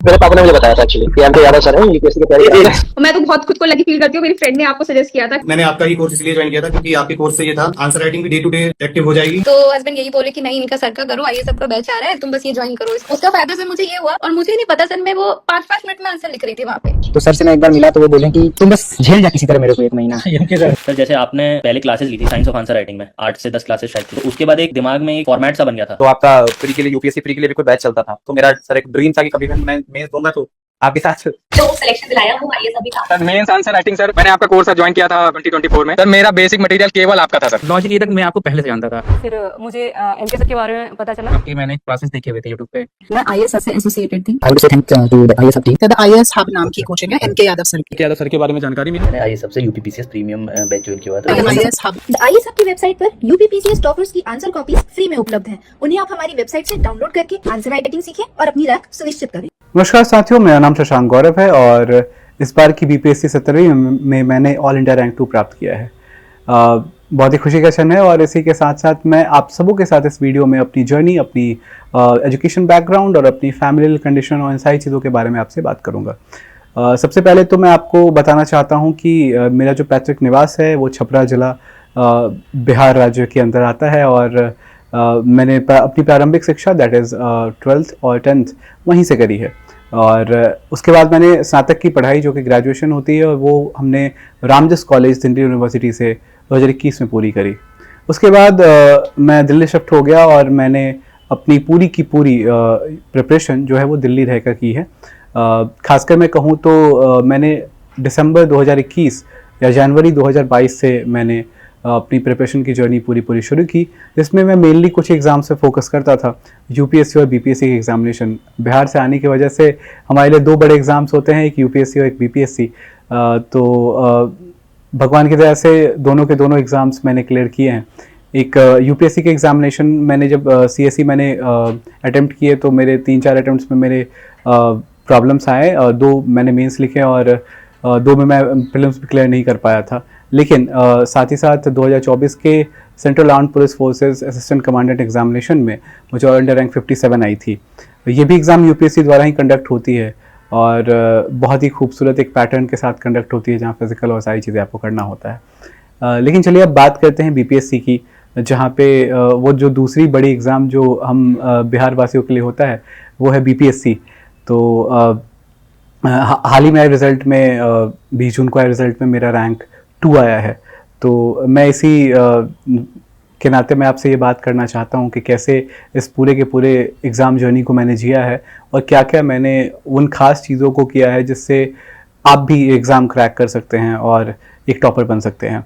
मेरे पापा ने मुझे बताया था एक्चुअली कि एमके यादव सर हैं, यूपीएससी की तैयारी कर रहे हैं। मैं तो बहुत खुद को लकी फील करती हूँ, मेरी फ्रेंड ने आपको सजेस्ट किया था। मैंने आपका ही कोर्स इसलिए ज्वाइन किया था क्योंकि आपके कोर्स से ये था आंसर राइटिंग भी डे टू डे एक्टिव हो जाएगी। तो हस्बैंड यही बोले कि नहीं, इनका सर का करो, आइए सबका बैच आ रहा है, तुम बस ये ज्वाइन करो। उसका फायदा सर मुझे ये हुआ, और मुझे नहीं पता सर, मैं वो 5-5 मिनट में आंसर लिख रही थी वहाँ पे। तो सर से मैं एक बार मिला तो वो बोले कि तुम बस झेल जा किसी तरह मेरे को 1 महीना। सर जैसे आपने पहले क्लासेस ली थी साइंस ऑफ आंसर राइटिंग में, 8 से 10 क्लासेस शायद थी, तो उसके बाद एक दिमाग में एक फॉर्मेट सा बन गया था। तो आपका प्री के लिए, यूपीएससी प्री के लिए भी कोई बैच चलता था, तो मेरा सर एक ड्रीम था कि कभी मैं मेंस दूंगा तो आपके साथ। तो सिलेक्शन दिलाया वो आइए सभी का। Sir mains answer writing sir मैंने आपका कोर्स ज्वाइन किया था 2024 में। सर मेरा बेसिक मटेरियल केवल आपका था सर। लॉजिक ये तक मैं आपको पहले से जानता था। फिर मुझे एमके सर के बारे में पता चला। आपकी मैंने क्लासेस देखे हुए थे यूट्यूब पे। मैं आईएएस से एसोसिएटेड थी। I would say thank to the IAS team. The IAS hub नाम की कोचिंग है एमके यादव सर की। यादव सर के बारे में जानकारी मिली। मैंने आईएएस सबसे यूपीपीसीएस प्रीमियम बैच ज्वाइन किया था। आईएएस हब आइए सबकी वेबसाइट पर यूपीपीसीएस टॉपर्स की आंसर कॉपीज फ्री में उपलब्ध हैं। उन्हें आप हमारी वेबसाइट से डाउनलोड करके आंसर राइटिंग सीखें और अपनी रैंक सुनिश्चित करें। नमस्कार साथियों, मेरा नाम शशांक गौरव है और इस बार की बीपीएससी 17वीं में मैंने ऑल इंडिया रैंक 2 प्राप्त किया है। बहुत ही खुशी का क्षण है और इसी के साथ साथ मैं आप सबों के साथ इस वीडियो में अपनी जर्नी, अपनी एजुकेशन बैकग्राउंड और अपनी फैमिलियल कंडीशन और इन सारी चीज़ों के बारे में आपसे बात करूंगा। सबसे पहले तो मैं आपको बताना चाहता हूं कि मेरा जो पैतृक निवास है वो छपरा जिला बिहार राज्य के अंदर आता है और मैंने अपनी प्रारंभिक शिक्षा दैट इज़ 12th और 10th वहीं से करी है। और उसके बाद मैंने स्नातक की पढ़ाई जो कि ग्रेजुएशन होती है और वो हमने रामजस कॉलेज दिल्ली यूनिवर्सिटी से 2021 में पूरी करी। उसके बाद मैं दिल्ली शिफ्ट हो गया और मैंने अपनी पूरी की पूरी प्रिपरेशन जो है वो दिल्ली रहकर की है। खासकर मैं कहूँ तो मैंने दिसंबर 2021 या जनवरी 2022 से मैंने अपनी प्रिपरेशन की जर्नी पूरी शुरू की, जिसमें मैं मेनली कुछ एग्ज़ाम से फोकस करता था। यूपीएससी और बीपीएससी के एग्जामिनेशन, बिहार से आने की वजह से हमारे लिए 2 बड़े एग्ज़ाम्स होते हैं, एक यूपीएससी और एक बीपीएससी। तो भगवान की दया से दोनों के दोनों एग्ज़ाम्स मैंने क्लियर किए हैं। एक यूपीएससी के एग्जामिनेशन मैंने जब सीएसई मैंने अटैम्प्ट किए तो मेरे 3-4 अटैम्प्ट्स में मेरे प्रॉब्लम्स आए। 2 मैंने मेंस लिखे और 2 में मैं प्रीलिम्स भी क्लियर नहीं कर पाया था। लेकिन साथ ही साथ 2024 के central armed police forces assistant commandant examination में मुझे ऑल इंडिया रैंक 57 आई थी। ये भी एग्ज़ाम यूपीएससी द्वारा ही कंडक्ट होती है और बहुत ही खूबसूरत एक पैटर्न के साथ कंडक्ट होती है जहाँ फिजिकल और सारी चीज़ें आपको करना होता है। लेकिन चलिए अब बात करते हैं बीपीएससी की, जहाँ पे वो जो दूसरी बड़ी एग्ज़ाम जो हम बिहार वासियों के लिए होता है वो है बीपीएससी। तो हाल ही में आए रिज़ल्ट में 20 जून को आए रिज़ल्ट में मेरा रैंक 2 आया है। तो मैं इसी के नाते मैं आपसे ये बात करना चाहता हूँ कि कैसे इस पूरे के पूरे एग्ज़ाम जर्नी को मैंने जिया है और क्या क्या मैंने उन ख़ास चीज़ों को किया है जिससे आप भी एग्ज़ाम क्रैक कर सकते हैं और एक टॉपर बन सकते हैं।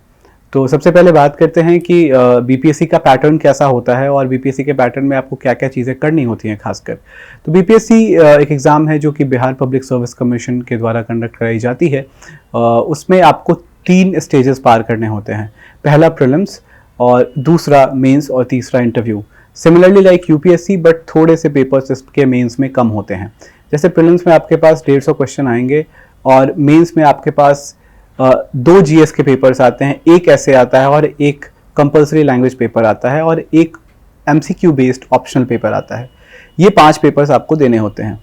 तो सबसे पहले बात करते हैं कि बीपीएससी का पैटर्न कैसा होता है और बीपीएससी के पैटर्न में आपको क्या क्या चीज़ें करनी होती हैं खासकर। तो बीपीएससी एक एग्ज़ाम है जो कि बिहार पब्लिक सर्विस कमीशन के द्वारा कंडक्ट कराई जाती है। उसमें आपको 3 स्टेजेस पार करने होते हैं। पहला प्रीलिम्स और दूसरा मेंस और तीसरा interview. Similarly like UPSC but थोड़े से पेपर्स इसके मेंस में कम होते हैं। जैसे प्रीलिम्स में आपके पास 150 क्वेश्चन आएंगे और मेंस में आपके पास 2 जीएस के पेपर्स आते हैं, एक ऐसे आता है और एक कंपलसरी लैंग्वेज पेपर आता है और एक एमसीक्यू बेस्ड ऑप्शनल पेपर आता है। ये 5 पेपर्स आपको देने होते हैं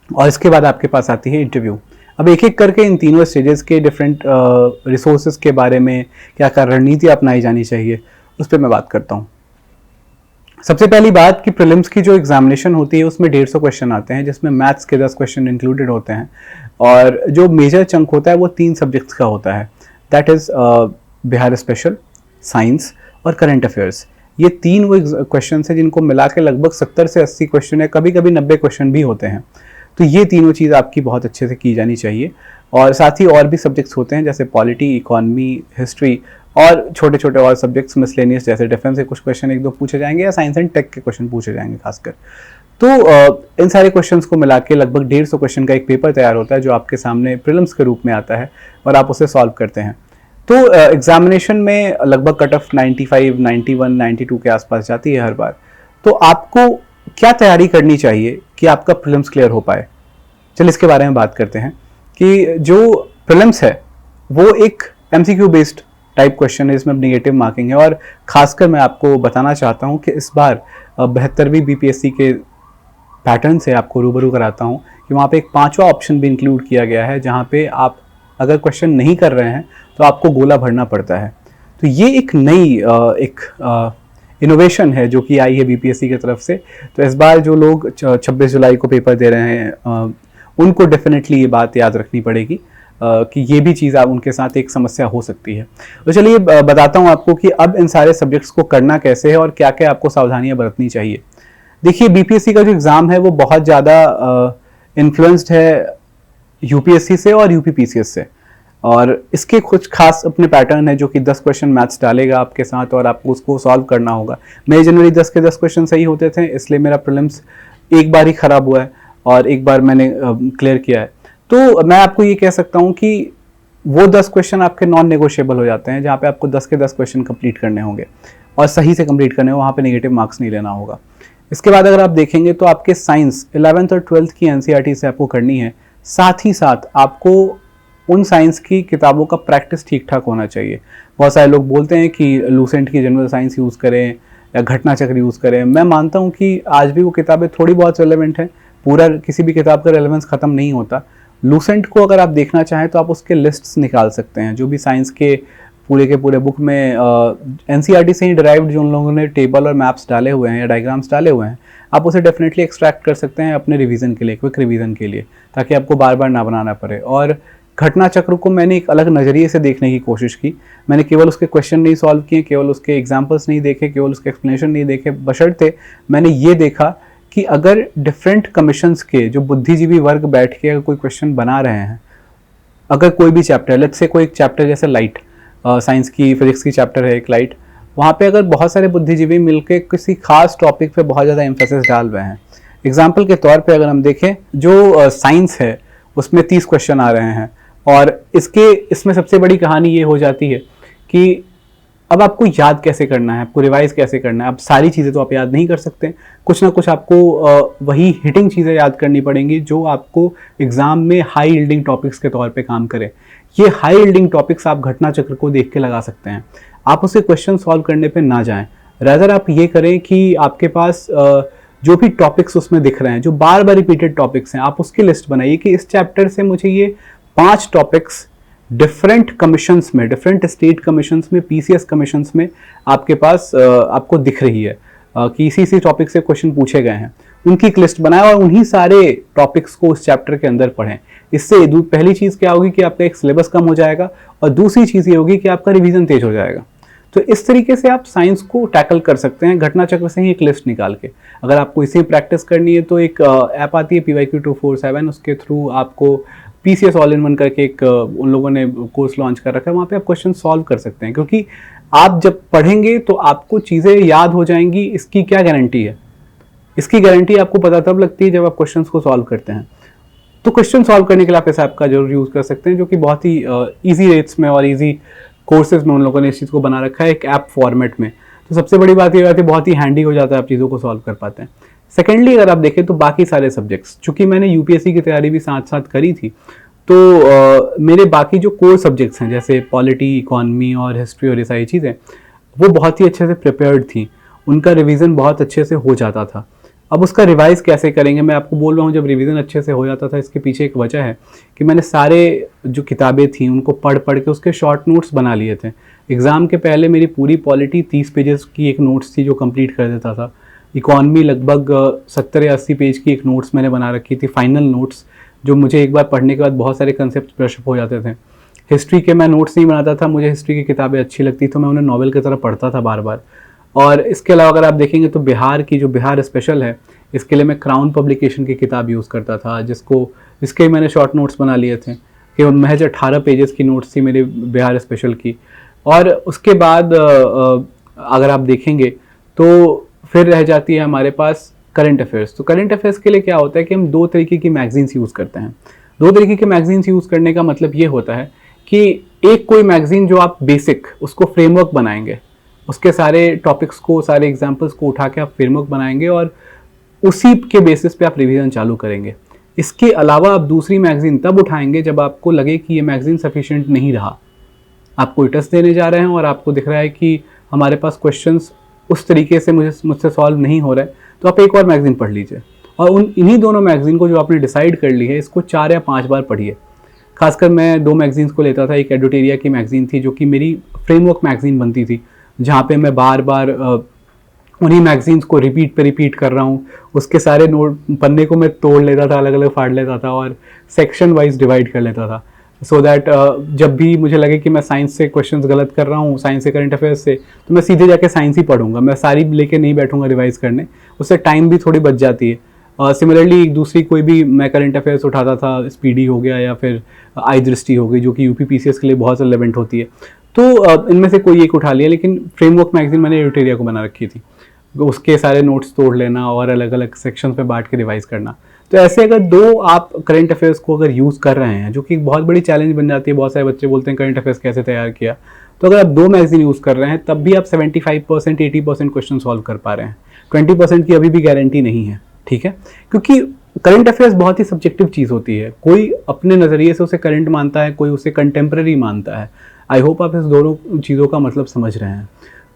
और इसके बाद आपके पास आती है इंटरव्यू। अब एक एक करके इन तीनों स्टेजेस के डिफरेंट रिसोर्सेज के बारे में क्या क्या रणनीति अपनाई जानी चाहिए उस पर मैं बात करता हूँ। सबसे पहली बात कि प्रीलिम्स की जो एग्जामिनेशन होती है उसमें 150 क्वेश्चन आते हैं, जिसमें मैथ्स के 10 क्वेश्चन इंक्लूडेड होते हैं और जो मेजर चंक होता है वो 3 सब्जेक्ट्स का होता है, that is Bihar special, science और करंट अफेयर्स। ये 3 वो क्वेश्चन हैं जिनको मिला के लगभग 70 से 80 क्वेश्चन है, कभी कभी 90 क्वेश्चन भी होते हैं। तो ये तीनों चीज़ आपकी बहुत अच्छे से की जानी चाहिए और साथ ही और भी सब्जेक्ट्स होते हैं जैसे पॉलिटी, इकोनॉमी, हिस्ट्री और छोटे छोटे और सब्जेक्ट्स मिसलेनियस जैसे डिफेंस के कुछ क्वेश्चन 1-2 पूछे जाएंगे या साइंस एंड टेक के क्वेश्चन पूछे जाएंगे खासकर। तो इन सारे क्वेश्चंस को मिला के लगभग 150 क्वेश्चन का एक पेपर तैयार होता है जो आपके सामने प्रीलिम्स के रूप में आता है और आप उसे सॉल्व करते हैं। तो एग्जामिनेशन में लगभग कट ऑफ 95, 91, 92 के आसपास जाती है हर बार। तो आपको क्या तैयारी करनी चाहिए कि आपका प्रीलिम्स क्लियर हो पाए? चलिए इसके बारे में बात करते हैं कि जो प्रीलिम्स है वो एक एमसीक्यू बेस्ड टाइप क्वेश्चन है, इसमें नेगेटिव मार्किंग है और खासकर मैं आपको बताना चाहता हूं कि इस बार 72वीं बीपीएससी के पैटर्न से आपको रूबरू कराता हूँ कि वहाँ पे एक 5वां ऑप्शन भी इंक्लूड किया गया है, जहाँ पे आप अगर क्वेश्चन नहीं कर रहे हैं तो आपको गोला भरना पड़ता है। तो ये एक नई इनोवेशन है जो कि आई है बीपीएससी की तरफ से। तो इस बार जो लोग 26 जुलाई को पेपर दे रहे हैं उनको डेफिनेटली ये बात याद रखनी पड़ेगी कि ये भी चीज़ आप उनके साथ एक समस्या हो सकती है। तो चलिए बताता हूँ आपको कि अब इन सारे सब्जेक्ट्स को करना कैसे है और क्या क्या आपको सावधानियाँ बरतनी चाहिए। देखिए, बीपीएससी का जो एग्ज़ाम है वो बहुत ज़्यादा इन्फ्लुएंस्ड है यूपीएससी से और यूपीपीसीएस से, और इसके कुछ खास अपने पैटर्न है जो कि 10 क्वेश्चन मैथ्स डालेगा आपके साथ और आपको उसको सॉल्व करना होगा। मेरे जनरली 10 के 10 क्वेश्चन सही होते थे, इसलिए मेरा प्रीलिम्स एक बार ही ख़राब हुआ है और एक बार मैंने क्लियर किया है। तो मैं आपको ये कह सकता हूँ कि वो 10 क्वेश्चन आपके नॉन नेगोशिएबल हो जाते हैं, जहाँ पे आपको 10 के 10 क्वेश्चन कंप्लीट करने होंगे और सही से कंप्लीट करने होंगे, वहाँ पे नेगेटिव मार्क्स नहीं लेना होगा। इसके बाद अगर आप देखेंगे तो आपके साइंस 11th और 12th की एनसीईआरटी से आपको करनी है, साथ ही साथ आपको उन साइंस की किताबों का प्रैक्टिस ठीक ठाक होना चाहिए। बहुत सारे लोग बोलते हैं कि लूसेंट की जनरल साइंस यूज़ करें या घटना चक्र यूज़ करें। मैं मानता हूँ कि आज भी वो किताबें थोड़ी बहुत रेलेवेंट हैं, पूरा किसी भी किताब का रेलेवेंस ख़त्म नहीं होता। लूसेंट को अगर आप देखना चाहें तो आप उसके लिस्ट्स निकाल सकते हैं, जो भी साइंस के पूरे बुक में एनसीईआरटी से ही डिराइव्ड जो उन लोगों ने टेबल और मैप्स डाले हुए हैं या डायग्राम्स डाले हुए हैं, आप उसे डेफिनेटली एक्सट्रैक्ट कर सकते हैं अपने रिवीजन के लिए, क्विक रिवीजन के लिए, ताकि आपको बार बार ना बनाना पड़े। और घटना चक्र को मैंने एक अलग नज़रिए से देखने की कोशिश की। मैंने केवल उसके क्वेश्चन नहीं सॉल्व किए, केवल उसके एग्जाम्पल्स नहीं देखे, केवल उसके एक्सप्लेनेशन नहीं देखे, बशर्ते मैंने ये देखा कि अगर डिफरेंट कमीशंस के जो बुद्धिजीवी वर्ग बैठ के अगर कोई क्वेश्चन बना रहे हैं, अगर कोई भी चैप्टर, लेट्स से कोई एक चैप्टर जैसे लाइट, साइंस की फिजिक्स की चैप्टर है एक लाइट, वहाँ पे अगर बहुत सारे बुद्धिजीवी मिलके किसी खास टॉपिक पे बहुत ज़्यादा एम्फेसिस डाल रहे हैं, एग्जाम्पल के तौर पे अगर हम देखें जो साइंस है उसमें 30 क्वेश्चन आ रहे हैं, और इसमें सबसे बड़ी कहानी ये हो जाती है कि अब आपको याद कैसे करना है, आपको रिवाइज कैसे करना है। अब सारी चीज़ें तो आप याद नहीं कर सकते, कुछ ना कुछ आपको वही हिटिंग चीज़ें याद करनी पड़ेंगी जो आपको एग्जाम में हाई यील्डिंग टॉपिक्स के तौर पे काम करें। ये हाई यील्डिंग टॉपिक्स आप घटना चक्र को देख के लगा सकते हैं। आप उसे क्वेश्चन सॉल्व करने पे ना जाएं, रादर आप ये करें कि आपके पास जो भी टॉपिक्स उसमें दिख रहे हैं, जो बार बार रिपीटेड टॉपिक्स हैं, आप उसकी लिस्ट बनाइए कि इस चैप्टर से मुझे ये 5 टॉपिक्स डिफरेंट कमीशंस में, डिफरेंट स्टेट कमीशंस में, पीसीएस कमीशंस में आपके पास आपको दिख रही है कि इसी टॉपिक से क्वेश्चन पूछे गए हैं। उनकी एक लिस्ट बनाएं और उन्हीं सारे टॉपिक्स को उस चैप्टर के अंदर पढ़ें। इससे पहली चीज़ क्या होगी कि आपका एक सिलेबस कम हो जाएगा, और दूसरी चीज़ ये होगी कि आपका रिवीजन तेज हो जाएगा। तो इस तरीके से आप साइंस को टैकल कर सकते हैं घटना चक्र से ही एक लिस्ट निकाल के। अगर आपको इसी प्रैक्टिस करनी है तो एक ऐप आती है PYQ247, उसके थ्रू आपको PCS ऑल इन वन करके एक उन लोगों ने कोर्स लॉन्च कर रखा है, वहाँ पे आप क्वेश्चन सॉल्व कर सकते हैं। क्योंकि आप जब पढ़ेंगे तो आपको चीज़ें याद हो जाएंगी, इसकी क्या गारंटी है? इसकी गारंटी आपको पता तब लगती है जब आप क्वेश्चन को सॉल्व करते हैं। तो क्वेश्चन सॉल्व करने के लिए आप इस ऐप का जरूर यूज़ कर सकते हैं, जो कि बहुत ही ईजी रेट्स में और ईजी कोर्सेज में उन लोगों ने इस चीज़ को बना रखा है एक ऐप फॉर्मेट में। तो सबसे बड़ी बात ये है, बहुत ही हैंडी हो जाता है, आप चीज़ों को सॉल्व कर पाते हैं। सेकेंडली अगर आप देखें तो बाकी सारे सब्जेक्ट्स, चूँकि मैंने यूपीएससी की तैयारी भी साथ साथ करी थी, तो मेरे बाकी जो कोर सब्जेक्ट्स हैं जैसे पॉलिटी, इकॉनमी और हिस्ट्री और ये सारी चीज़ें, वो बहुत ही अच्छे से प्रिपेयर्ड थी, उनका रिवीजन बहुत अच्छे से हो जाता था। अब उसका रिवाइज कैसे करेंगे, मैं आपको बोल रहा हूँ, जब रिवीजन अच्छे से हो जाता था, इसके पीछे एक वजह है कि मैंने सारे जो किताबें थी उनको पढ़ के उसके शॉर्ट नोट्स बना लिए थे। एग्ज़ाम के पहले मेरी पूरी पॉलिटी 30 पेजेस की एक नोट्स थी जो कंप्लीट कर देता था। इकॉनमी लगभग 70 या 80 पेज की एक नोट्स मैंने बना रखी थी, फाइनल नोट्स, जो मुझे एक बार पढ़ने के बाद बहुत सारे कंसेप्ट ब्रशअप हो जाते थे। हिस्ट्री के मैं नोट्स नहीं बनाता था, मुझे हिस्ट्री की किताबें अच्छी लगती तो मैं उन्हें नॉवेल की तरह पढ़ता था बार बार। और इसके अलावा अगर आप देखेंगे तो बिहार की जो बिहार स्पेशल है, इसके लिए मैं क्राउन पब्लिकेशन की किताब यूज़ करता था, जिसके मैंने शॉर्ट नोट्स बना लिए थे कि महज 18 पेजेस की नोट्स थी मेरी बिहार स्पेशल की। और उसके बाद अगर आप देखेंगे तो फिर रह जाती है हमारे पास करंट अफेयर्स। तो करंट अफेयर्स के लिए क्या होता है कि हम 2 तरीके की मैगजीन्स यूज़ करते हैं। 2 तरीके की मैगजीन्स यूज़ करने का मतलब ये होता है कि एक कोई मैगजीन जो आप बेसिक उसको फ्रेमवर्क बनाएंगे, उसके सारे टॉपिक्स को, सारे एग्जाम्पल्स को उठा के आप फ्रेमवर्क बनाएंगे और उसी के बेसिस पे आप रिवीजन चालू करेंगे। इसके अलावा आप दूसरी मैगजीन तब उठाएंगे जब आपको लगे कि ये मैगजीन सफिशिएंट नहीं रहा, आप कोई टेस्ट देने जा रहे हैं और आपको दिख रहा है कि हमारे पास क्वेश्चंस उस तरीके से मुझसे सॉल्व नहीं हो रहा है, तो आप एक और मैगजीन पढ़ लीजिए। और इन्हीं दोनों मैगजीन को जो आपने डिसाइड कर ली है, इसको 4 या 5 बार पढ़िए। खासकर मैं 2 मैगजीन्स को लेता था। एक एडुटेरिया की मैगजीन थी जो कि मेरी फ्रेमवर्क मैगजीन बनती थी, जहाँ पे मैं बार बार उन्हीं मैगजीन्स को रिपीट कर रहा हूँ। उसके सारे नोट पन्ने को मैं तोड़ लेता था, अलग अलग फाड़ लेता था और सेक्शन वाइज डिवाइड कर लेता था, सो दैट जब भी मुझे लगे कि मैं साइंस से क्वेश्चंस गलत कर रहा हूँ, साइंस से करंट अफेयर्स से, तो मैं सीधे जाके साइंस ही पढ़ूंगा। मैं सारी लेके नहीं बैठूंगा रिवाइज करने, उससे टाइम भी थोड़ी बच जाती है। सिमिलरली दूसरी कोई भी मैं करंट अफेयर्स उठाता था, स्पीडी हो गया या फिर आई दृष्टि हो गई, जो कि UPPCS के लिए बहुत रिलेवेंट होती है, तो इनमें से कोई एक उठा लिया। लेकिन फ्रेमवर्क मैगजीन मैंने एडुटेरिया को बना रखी थी, उसके सारे नोट्स तोड़ लेना और अलग अलग सेक्शंस में बांट के रिवाइज करना। तो ऐसे अगर 2 आप करंट अफेयर्स को अगर यूज़ कर रहे हैं, जो कि एक बहुत बड़ी चैलेंज बन जाती है, बहुत सारे बच्चे बोलते हैं करंट अफेयर्स कैसे तैयार किया, तो अगर आप 2 मैगजीन यूज़ कर रहे हैं तब भी आप 75% 80% क्वेश्चन सॉल्व कर पा रहे हैं। 20% की अभी भी गारंटी नहीं है, ठीक है, क्योंकि करंट अफेयर्स बहुत ही सब्जेक्टिव चीज़ होती है। कोई अपने नज़रिए से उसे करंट मानता है, कोई उसे कंटेम्प्रेरी मानता है। आई होप आप इस दोनों चीज़ों का मतलब समझ रहे हैं।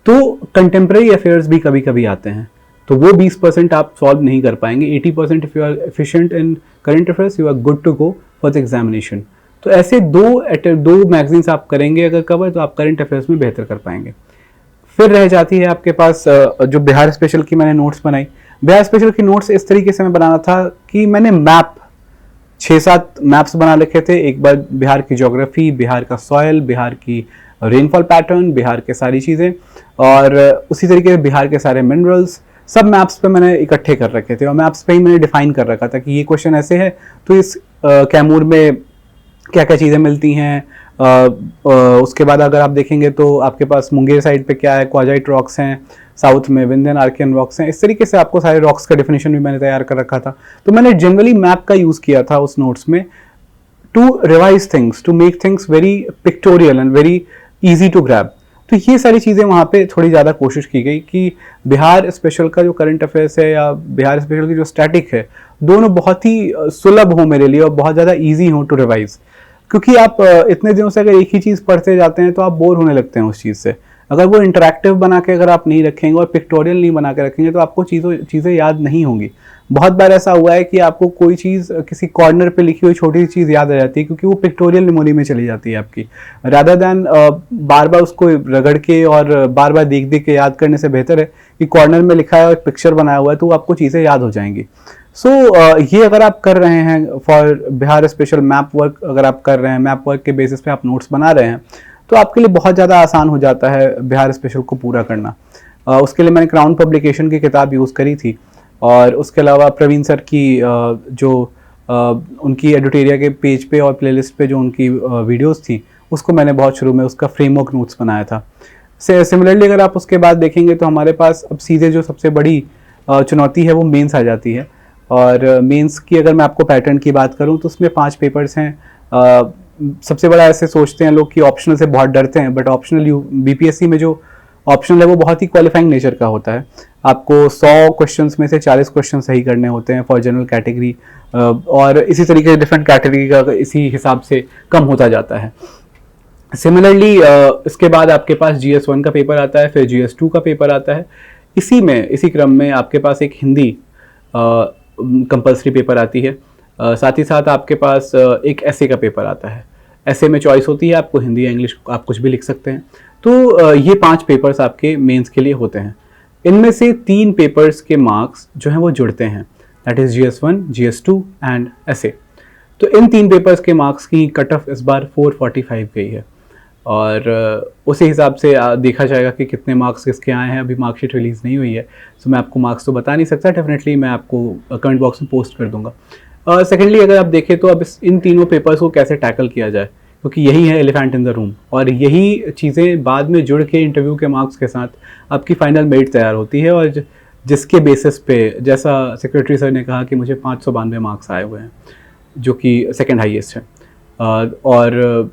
तो कंटेम्प्रेरी अफेयर्स भी कभी कभी आते हैं, तो वो 20% आप सॉल्व नहीं कर पाएंगे। 80% if you are efficient in current affairs, you are good to go for the examination. तो ऐसे 2 मैगजीन्स आप करेंगे अगर कवर, तो आप करंट अफेयर्स में बेहतर कर पाएंगे। फिर रह जाती है आपके पास जो बिहार स्पेशल की मैंने नोट्स बनाई। बिहार स्पेशल की नोट्स इस तरीके से मैं बनाना था कि मैंने 6-7 मैप्स बना रखे थे। एक बार बिहार की ज्योग्राफी, बिहार का सॉयल, बिहार की रेनफॉल पैटर्न, बिहार के सारी चीज़ें, और उसी तरीके से बिहार के सारे मिनरल्स, सब मैप्स पे मैंने इकट्ठे कर रखे थे। और मैप्स पे ही मैंने डिफाइन कर रखा था कि ये क्वेश्चन ऐसे है तो इस कैमूर में क्या क्या चीज़ें मिलती हैं। उसके बाद अगर आप देखेंगे तो आपके पास मुंगेर साइड पे क्या है, क्वाजाइट रॉक्स हैं, साउथ में विंध्यन आर्कियन रॉक्स हैं। इस तरीके से आपको सारे रॉक्स का डेफिनेशन भी मैंने तैयार कर रखा था। तो मैंने जनरली मैप का यूज़ किया था उस नोट्स में, to revise things, to make things very pictorial and very easy to grab. तो ये सारी चीज़ें वहाँ पे थोड़ी ज़्यादा कोशिश की गई कि बिहार स्पेशल का जो करंट अफेयर्स है या बिहार स्पेशल की जो स्टैटिक है, दोनों बहुत ही सुलभ हो मेरे लिए और बहुत ज़्यादा ईजी हो टू रिवाइज। क्योंकि आप इतने दिनों से अगर एक ही चीज़ पढ़ते जाते हैं तो आप बोर होने लगते हैं उस चीज़ से। अगर वो इंटरेक्टिव बना के अगर आप नहीं रखेंगे और पिक्टोरियल नहीं बना के रखेंगे तो आपको चीज़ें याद नहीं होंगी। बहुत बार ऐसा हुआ है कि आपको कोई चीज़ किसी कॉर्नर पे लिखी हुई छोटी सी चीज़ याद आ जाती है क्योंकि वो पिक्टोरियल मेमोरी में चली जाती है आपकी, रादर दैन बार बार उसको रगड़ के और बार बार देख देख के याद करने से बेहतर है कि कॉर्नर में लिखा है और पिक्चर बनाया हुआ है तो आपको चीज़ें याद हो जाएंगी। सो ये अगर आप कर रहे हैं for Bihar special map work, अगर आप कर रहे हैं मैप वर्क के बेसिस पे आप नोट्स बना रहे हैं तो आपके लिए बहुत ज़्यादा आसान हो जाता है बिहार स्पेशल को पूरा करना। उसके लिए मैंने क्राउन पब्लिकेशन की किताब यूज़ करी थी और उसके अलावा प्रवीण सर की उनकी एडुटेरिया के पेज पे और प्लेलिस्ट पे जो उनकी वीडियोस थी उसको मैंने बहुत शुरू में उसका फ्रेमवर्क नोट्स बनाया था। सिमिलरली अगर आप उसके बाद देखेंगे तो हमारे पास अब सीधे जो सबसे बड़ी चुनौती है वो मेंस आ जाती है। और मेंस की अगर मैं आपको पैटर्न की बात करूं तो उसमें 5 पेपर्स हैं। सबसे बड़ा ऐसे सोचते हैं लोग कि ऑप्शनल से बहुत डरते हैं, बट ऑप्शनल बीपीएससी में जो ऑप्शनल है वो बहुत ही क्वालिफाइंग नेचर का होता है। आपको 100 क्वेश्चंस में से 40 क्वेश्चन सही करने होते हैं फॉर जनरल कैटेगरी, और इसी तरीके से डिफरेंट कैटेगरी का इसी हिसाब से कम होता जाता है। सिमिलरली इसके बाद आपके पास GS1 का पेपर आता है, फिर GS2 का पेपर आता है। इसी क्रम में आपके पास एक हिंदी कंपल्सरी पेपर आती है, साथ ही साथ आपके पास एक ऐसे का पेपर आता है। ऐसे में चॉइस होती है आपको हिंदी या इंग्लिश, आप कुछ भी लिख सकते हैं। तो ये 5 पेपर्स आपके मेंस के लिए होते हैं। इनमें से 3 पेपर्स के मार्क्स जो हैं वो जुड़ते हैं, that is GS1, GS2 and ऐसे। तो इन 3 पेपर्स के मार्क्स की कट ऑफ इस बार 445 गई है और उसी हिसाब से देखा जाएगा कि कितने मार्क्स किसके आए हैं। अभी मार्कशीट रिलीज़ नहीं हुई है तो मैं आपको मार्क्स तो बता नहीं सकता, डेफिनेटली मैं आपको कमेंट बॉक्स में पोस्ट कर दूंगा। सेकेंडली अगर आप देखें तो अब इन तीनों पेपर्स को कैसे टैकल किया जाए, क्योंकि यही है एलिफेंट इन द रूम और यही चीज़ें बाद में जुड़ के इंटरव्यू के मार्क्स के साथ आपकी फाइनल मेरिट तैयार होती है। और जिसके बेसिस पे, जैसा सेक्रेटरी सर ने कहा कि मुझे 592 मार्क्स आए हुए हैं जो कि सेकेंड हाईएस्ट है और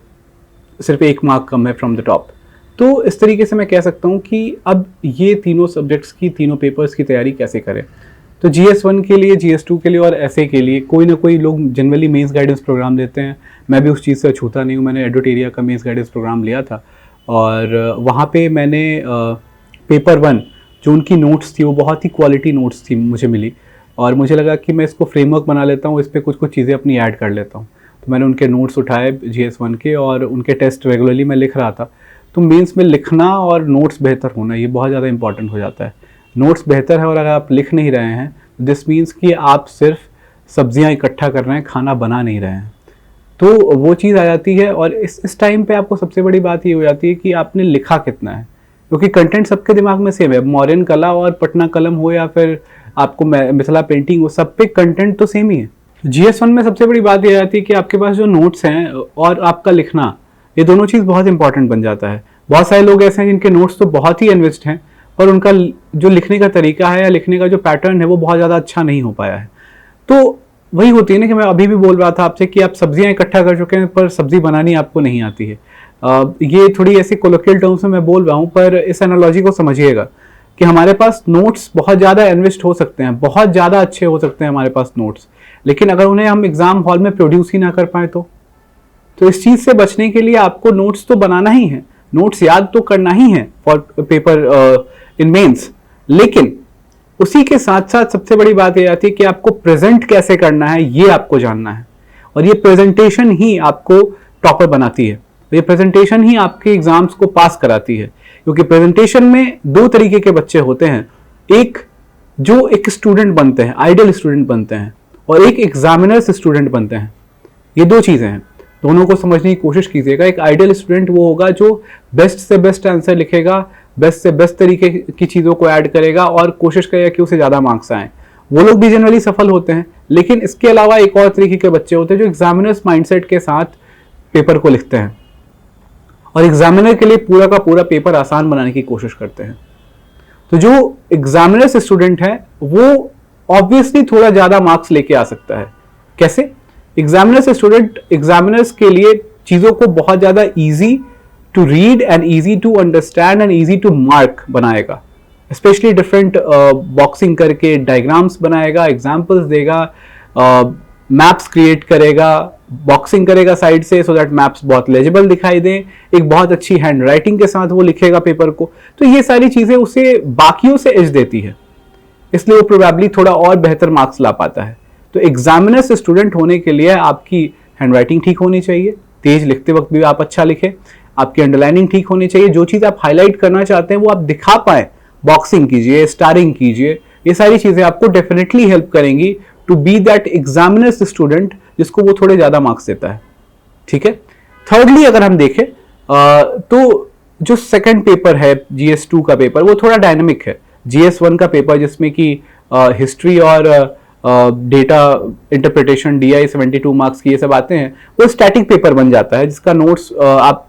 सिर्फ 1 मार्क कम है फ्रॉम द टॉप। तो इस तरीके से मैं कह सकता हूँ कि अब ये तीनों सब्जेक्ट्स की, तीनों पेपर्स की तैयारी कैसे करें। तो GS1 के लिए, GS2 के लिए और ऐसे के लिए कोई ना कोई लोग जनरली मेंस गाइडेंस प्रोग्राम देते हैं। मैं भी उस चीज़ से अछूता नहीं हूँ। मैंने एडुटेरिया का मेंस गाइडेंस प्रोग्राम लिया था और वहाँ पे मैंने पेपर 1 जो उनकी नोट्स थी वो बहुत ही क्वालिटी नोट्स थी मुझे मिली। और मुझे लगा कि मैं इसको फ्रेमवर्क बना लेता हूँ, इस पर कुछ कुछ चीज़ें अपनी ऐड कर लेता हूँ। तो मैंने उनके नोट्स उठाए GS1 के और उनके टेस्ट रेगुलरली मैं लिख रहा था। तो मेंस में लिखना और नोट्स बेहतर होना ये बहुत ज़्यादा इंपॉर्टेंट हो जाता है। नोट्स बेहतर है और अगर आप लिख नहीं रहे हैं दिस मीन्स कि आप सिर्फ सब्जियां इकट्ठा कर रहे हैं, खाना बना नहीं रहे हैं, तो वो चीज़ आ जाती है। और इस टाइम पे आपको सबसे बड़ी बात ये हो जाती है कि आपने लिखा कितना है, क्योंकि कंटेंट सबके दिमाग में सेम है। मौर्यन कला और पटना कलम हो या फिर आपको मिथिला पेंटिंग हो, सब पे कंटेंट तो सेम ही है। GS1 में सबसे बड़ी बात ये आ जाती है कि आपके पास जो नोट्स हैं और आपका लिखना, ये दोनों चीज़ बहुत इंपॉर्टेंट बन जाता है। बहुत सारे लोग ऐसे हैं जिनके नोट्स तो बहुत ही एनरिच्ड हैं पर उनका जो लिखने का तरीका है या लिखने का जो पैटर्न है वो बहुत ज़्यादा अच्छा नहीं हो पाया है। तो वही होती है ना कि मैं अभी भी बोल रहा था आपसे कि आप सब्जियां इकट्ठा कर चुके हैं पर सब्जी बनानी आपको नहीं आती है। ये थोड़ी ऐसी कोलोकियल टर्म्स में मैं बोल रहा हूँ, पर इस एनालॉजी को समझिएगा कि हमारे पास नोट्स बहुत ज़्यादा एनरिच्ड हो सकते हैं, बहुत ज़्यादा अच्छे हो सकते हैं हमारे पास नोट्स, लेकिन अगर उन्हें हम एग्जाम हॉल में प्रोड्यूस ही ना कर पाए तो इस चीज़ से बचने के लिए आपको नोट्स तो बनाना ही है, नोट्स याद तो करना ही है फॉर पेपर इन मेंस, लेकिन उसी के साथ साथ सबसे बड़ी बात यह आती है कि आपको प्रेजेंट कैसे करना है ये आपको जानना है। और ये प्रेजेंटेशन ही आपको टॉपर बनाती है, ये प्रेजेंटेशन ही आपके एग्जाम्स को पास कराती है। क्योंकि प्रेजेंटेशन में दो तरीके के बच्चे होते हैं, एक जो एक स्टूडेंट बनते हैं, आइडियल स्टूडेंट बनते हैं, और एक एग्जामिनर्स स्टूडेंट बनते हैं। ये दो चीज़ें हैं, दोनों को समझने की कोशिश कीजिएगा। एक आइडियल स्टूडेंट वो होगा जो बेस्ट से बेस्ट आंसर लिखेगा, बेस्ट से बेस्ट तरीके की चीज़ों को ऐड करेगा और कोशिश करेगा कि उसे ज़्यादा मार्क्स आएँ। वो लोग भी जनरली सफल होते हैं। लेकिन इसके अलावा एक और तरीके के बच्चे होते हैं जो एग्जामिनर्स माइंडसेट के साथ पेपर को लिखते हैं और एग्जामिनर के लिए पूरा का पूरा पेपर आसान बनाने की कोशिश करते हैं। तो जो एग्जामिनर्स स्टूडेंट है वो ऑब्वियसली थोड़ा ज़्यादा मार्क्स लेके आ सकता है। कैसे? एग्जामिनर्स स्टूडेंट एग्जामिनर्स के लिए चीज़ों को बहुत ज़्यादा easy to read and easy to understand and easy to mark बनाएगा। स्पेशली डिफरेंट बॉक्सिंग करके डायग्राम्स बनाएगा, एग्जाम्पल्स देगा, मैप्स क्रिएट करेगा, बॉक्सिंग करेगा साइड से सो दैट मैप्स बहुत लेजिबल दिखाई दें, एक बहुत अच्छी हैंड राइटिंग के साथ वो लिखेगा पेपर को। तो ये सारी चीज़ें उसे बाकियों से एज देती है, इसलिए वो प्रोबेबली थोड़ा और बेहतर मार्क्स ला पाता है। तो एग्जामिनर्स स्टूडेंट होने के लिए आपकी हैंड राइटिंग ठीक होनी चाहिए, तेज लिखते वक्त भी आप अच्छा लिखें, आपकी अंडरलाइनिंग ठीक होनी चाहिए, जो चीज़ आप हाईलाइट करना चाहते हैं वो आप दिखा पाएं, बॉक्सिंग कीजिए, स्टारिंग कीजिए, ये सारी चीज़ें आपको डेफिनेटली हेल्प करेंगी to be that examiners student जिसको वो थोड़े ज़्यादा मार्क्स देता है। ठीक है। थर्डली अगर हम देखें तो जो सेकंड पेपर है GS2 का पेपर वो थोड़ा डायनेमिक है। GS1 का पेपर जिसमें कि हिस्ट्री और डेटा इंटरप्रिटेशन DI 72 मार्क्स की ये सब आते हैं, वो स्टैटिक पेपर बन जाता है जिसका नोट्स आप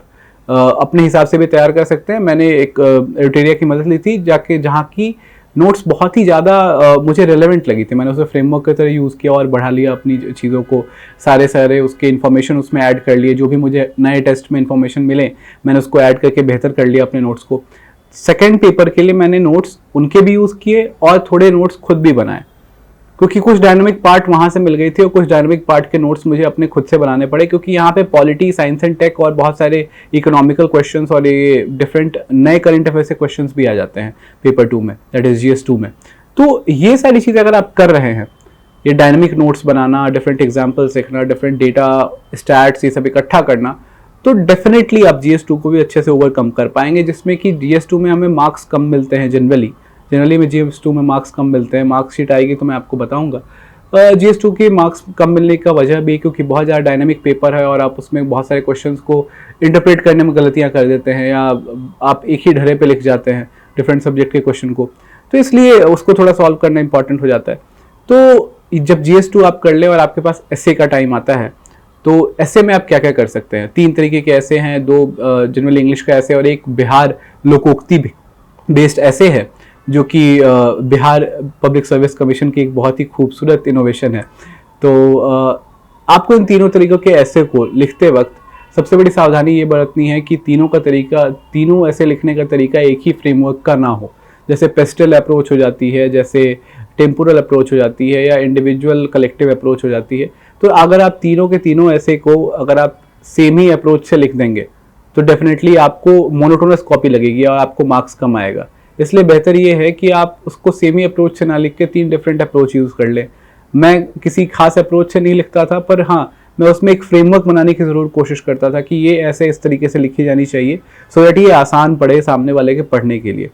अपने हिसाब से भी तैयार कर सकते हैं। मैंने एक एडिटोरिया की मदद ली थी जहाँ की नोट्स बहुत ही ज़्यादा मुझे रेलेवेंट लगी थी। मैंने उसे फ्रेमवर्क की तरह यूज़ किया और बढ़ा लिया अपनी चीज़ों को, सारे उसके इन्फॉर्मेशन उसमें ऐड कर लिए, जो भी मुझे नए टेस्ट में इन्फॉर्मेशन मिले मैंने उसको ऐड करके बेहतर कर लिया अपने नोट्स को। सेकेंड पेपर के लिए मैंने नोट्स उनके भी यूज़ किए और थोड़े नोट्स खुद भी बनाए, क्योंकि कुछ डायनामिक पार्ट वहाँ से मिल गई थी और कुछ डायनामिक पार्ट के नोट्स मुझे अपने खुद से बनाने पड़े, क्योंकि यहाँ पे पॉलिटी, साइंस एंड टेक और बहुत सारे इकोनॉमिकल क्वेश्चंस और ये डिफरेंट नए करंट अफेयर से क्वेश्चंस भी आ जाते हैं पेपर 2 में, दैट इज GS2 में। तो ये सारी चीज़ें अगर आप कर रहे हैं, ये डायनामिक नोट्स बनाना, डिफरेंट एग्जाम्पल्स लिखना, डिफरेंट डेटा स्टैट्स ये सब इकट्ठा करना, तो डेफिनेटली आप GS2 को भी अच्छे से ओवरकम कर पाएंगे, जिसमें कि GS2 में हमें मार्क्स कम मिलते हैं जनरली में GS2 में मार्क्स कम मिलते हैं। मार्क्सशीट आएगी तो मैं आपको बताऊंगा। GS2 के मार्क्स कम मिलने का वजह भी क्योंकि बहुत ज़्यादा डायनामिक पेपर है और आप उसमें बहुत सारे क्वेश्चंस को इंटरप्रेट करने में गलतियां कर देते हैं या आप एक ही ढरे पे लिख जाते हैं डिफरेंट सब्जेक्ट के क्वेश्चन को, तो इसलिए उसको थोड़ा सॉल्व करना इंपॉर्टेंट हो जाता है। तो जब GS2 आप कर ले और आपके पास एस्से का टाइम आता है, तो एस्से में आप क्या क्या कर सकते हैं? 3 तरीके के एस्से हैं, 2 जनरल इंग्लिश का एस्से और एक बिहार लोकोक्ति बेस्ड एस्से है, जो कि बिहार पब्लिक सर्विस कमीशन की एक बहुत ही खूबसूरत इनोवेशन है। तो आपको इन तीनों तरीकों के एस्से को लिखते वक्त सबसे बड़ी सावधानी ये बरतनी है कि तीनों ऐसे लिखने का तरीका एक ही फ्रेमवर्क का ना हो। जैसे पेस्टल अप्रोच हो जाती है, जैसे टेम्पोरल अप्रोच हो जाती है, या इंडिविजुअल कलेक्टिव अप्रोच हो जाती है। तो अगर आप तीनों के तीनों ऐसे को अगर आप सेम ही अप्रोच से लिख देंगे तो डेफिनेटली आपको मोनोटोनस कॉपी लगेगी और आपको मार्क्स कम आएगा। इसलिए बेहतर ये है कि आप उसको सेम ही अप्रोच से ना लिख के 3 डिफरेंट अप्रोच यूज़ कर लें। मैं किसी खास अप्रोच से नहीं लिखता था, पर हाँ मैं उसमें एक फ्रेमवर्क बनाने की ज़रूर कोशिश करता था कि ये ऐसे इस तरीके से लिखी जानी चाहिए सो दैट ये आसान पड़े सामने वाले के पढ़ने के लिए।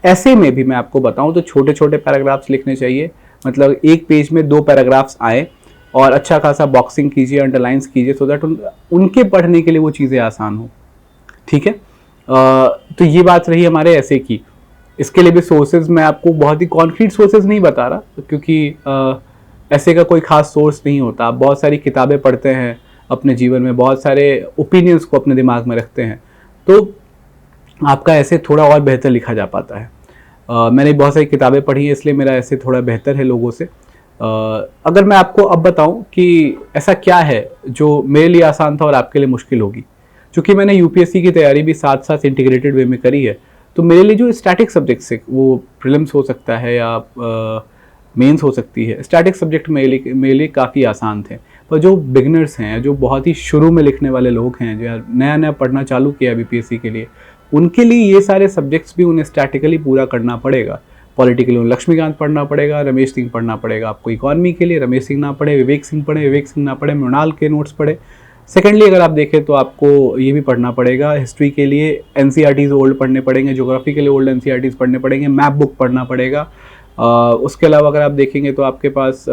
ऐसे में भी मैं आपको बताऊं तो छोटे छोटे पैराग्राफ्स लिखने चाहिए, मतलब एक पेज में 2 पैराग्राफ्स आए और अच्छा खासा बॉक्सिंग कीजिए, अंडरलाइंस कीजिए सो दैट उनके पढ़ने के लिए वो चीज़ें आसान हो। ठीक है, तो ये बात रही हमारे ऐसे की। इसके लिए भी सोर्सेज मैं आपको बहुत ही कॉन्क्रीट सोर्सेज नहीं बता रहा, क्योंकि ऐसे का कोई खास सोर्स नहीं होता। आप बहुत सारी किताबें पढ़ते हैं अपने जीवन में, बहुत सारे ओपिनियंस को अपने दिमाग में रखते हैं, तो आपका ऐसे थोड़ा और बेहतर लिखा जा पाता है। मैंने बहुत सारी किताबें पढ़ी हैं, इसलिए मेरा ऐसे थोड़ा बेहतर है लोगों से। अगर मैं आपको अब बताऊं कि ऐसा क्या है जो मेरे लिए आसान था और आपके लिए मुश्किल होगी, क्योंकि मैंने यूपीएससी की तैयारी भी साथ साथ इंटीग्रेटेड वे में करी है, तो मेरे लिए जो स्टैटिक सब्जेक्ट्स है वो प्रीलिम्स हो सकता है या मेंस हो सकती है, स्टैटिक सब्जेक्ट मेरे लिए काफ़ी आसान थे। पर जो बिगनर्स हैं, जो बहुत ही शुरू में लिखने वाले लोग हैं, जो नया नया पढ़ना चालू किया बीपीएससी के लिए, उनके लिए ये सारे सब्जेक्ट्स भी उन्हें स्टैटिकली पूरा करना पड़ेगा। पॉलिटिकल में लक्ष्मीकांत पढ़ना पड़ेगा, रमेश सिंह पढ़ना पड़ेगा। आपको इकॉनमी के लिए रमेश सिंह ना पढ़े, विवेक सिंह ना पढ़े, मृणाल के नोट्स पढ़े। सेकेंडली अगर आप देखें तो आपको ये भी पढ़ना पड़ेगा, हिस्ट्री के लिए एनसीईआरटीज ओल्ड पढ़ने पड़ेंगे, ज्योग्राफी के लिए ओल्ड एनसीईआरटीज पढ़ने पड़ेंगे, मैप बुक पढ़ना पड़ेगा। उसके अलावा अगर आप देखेंगे तो आपके पास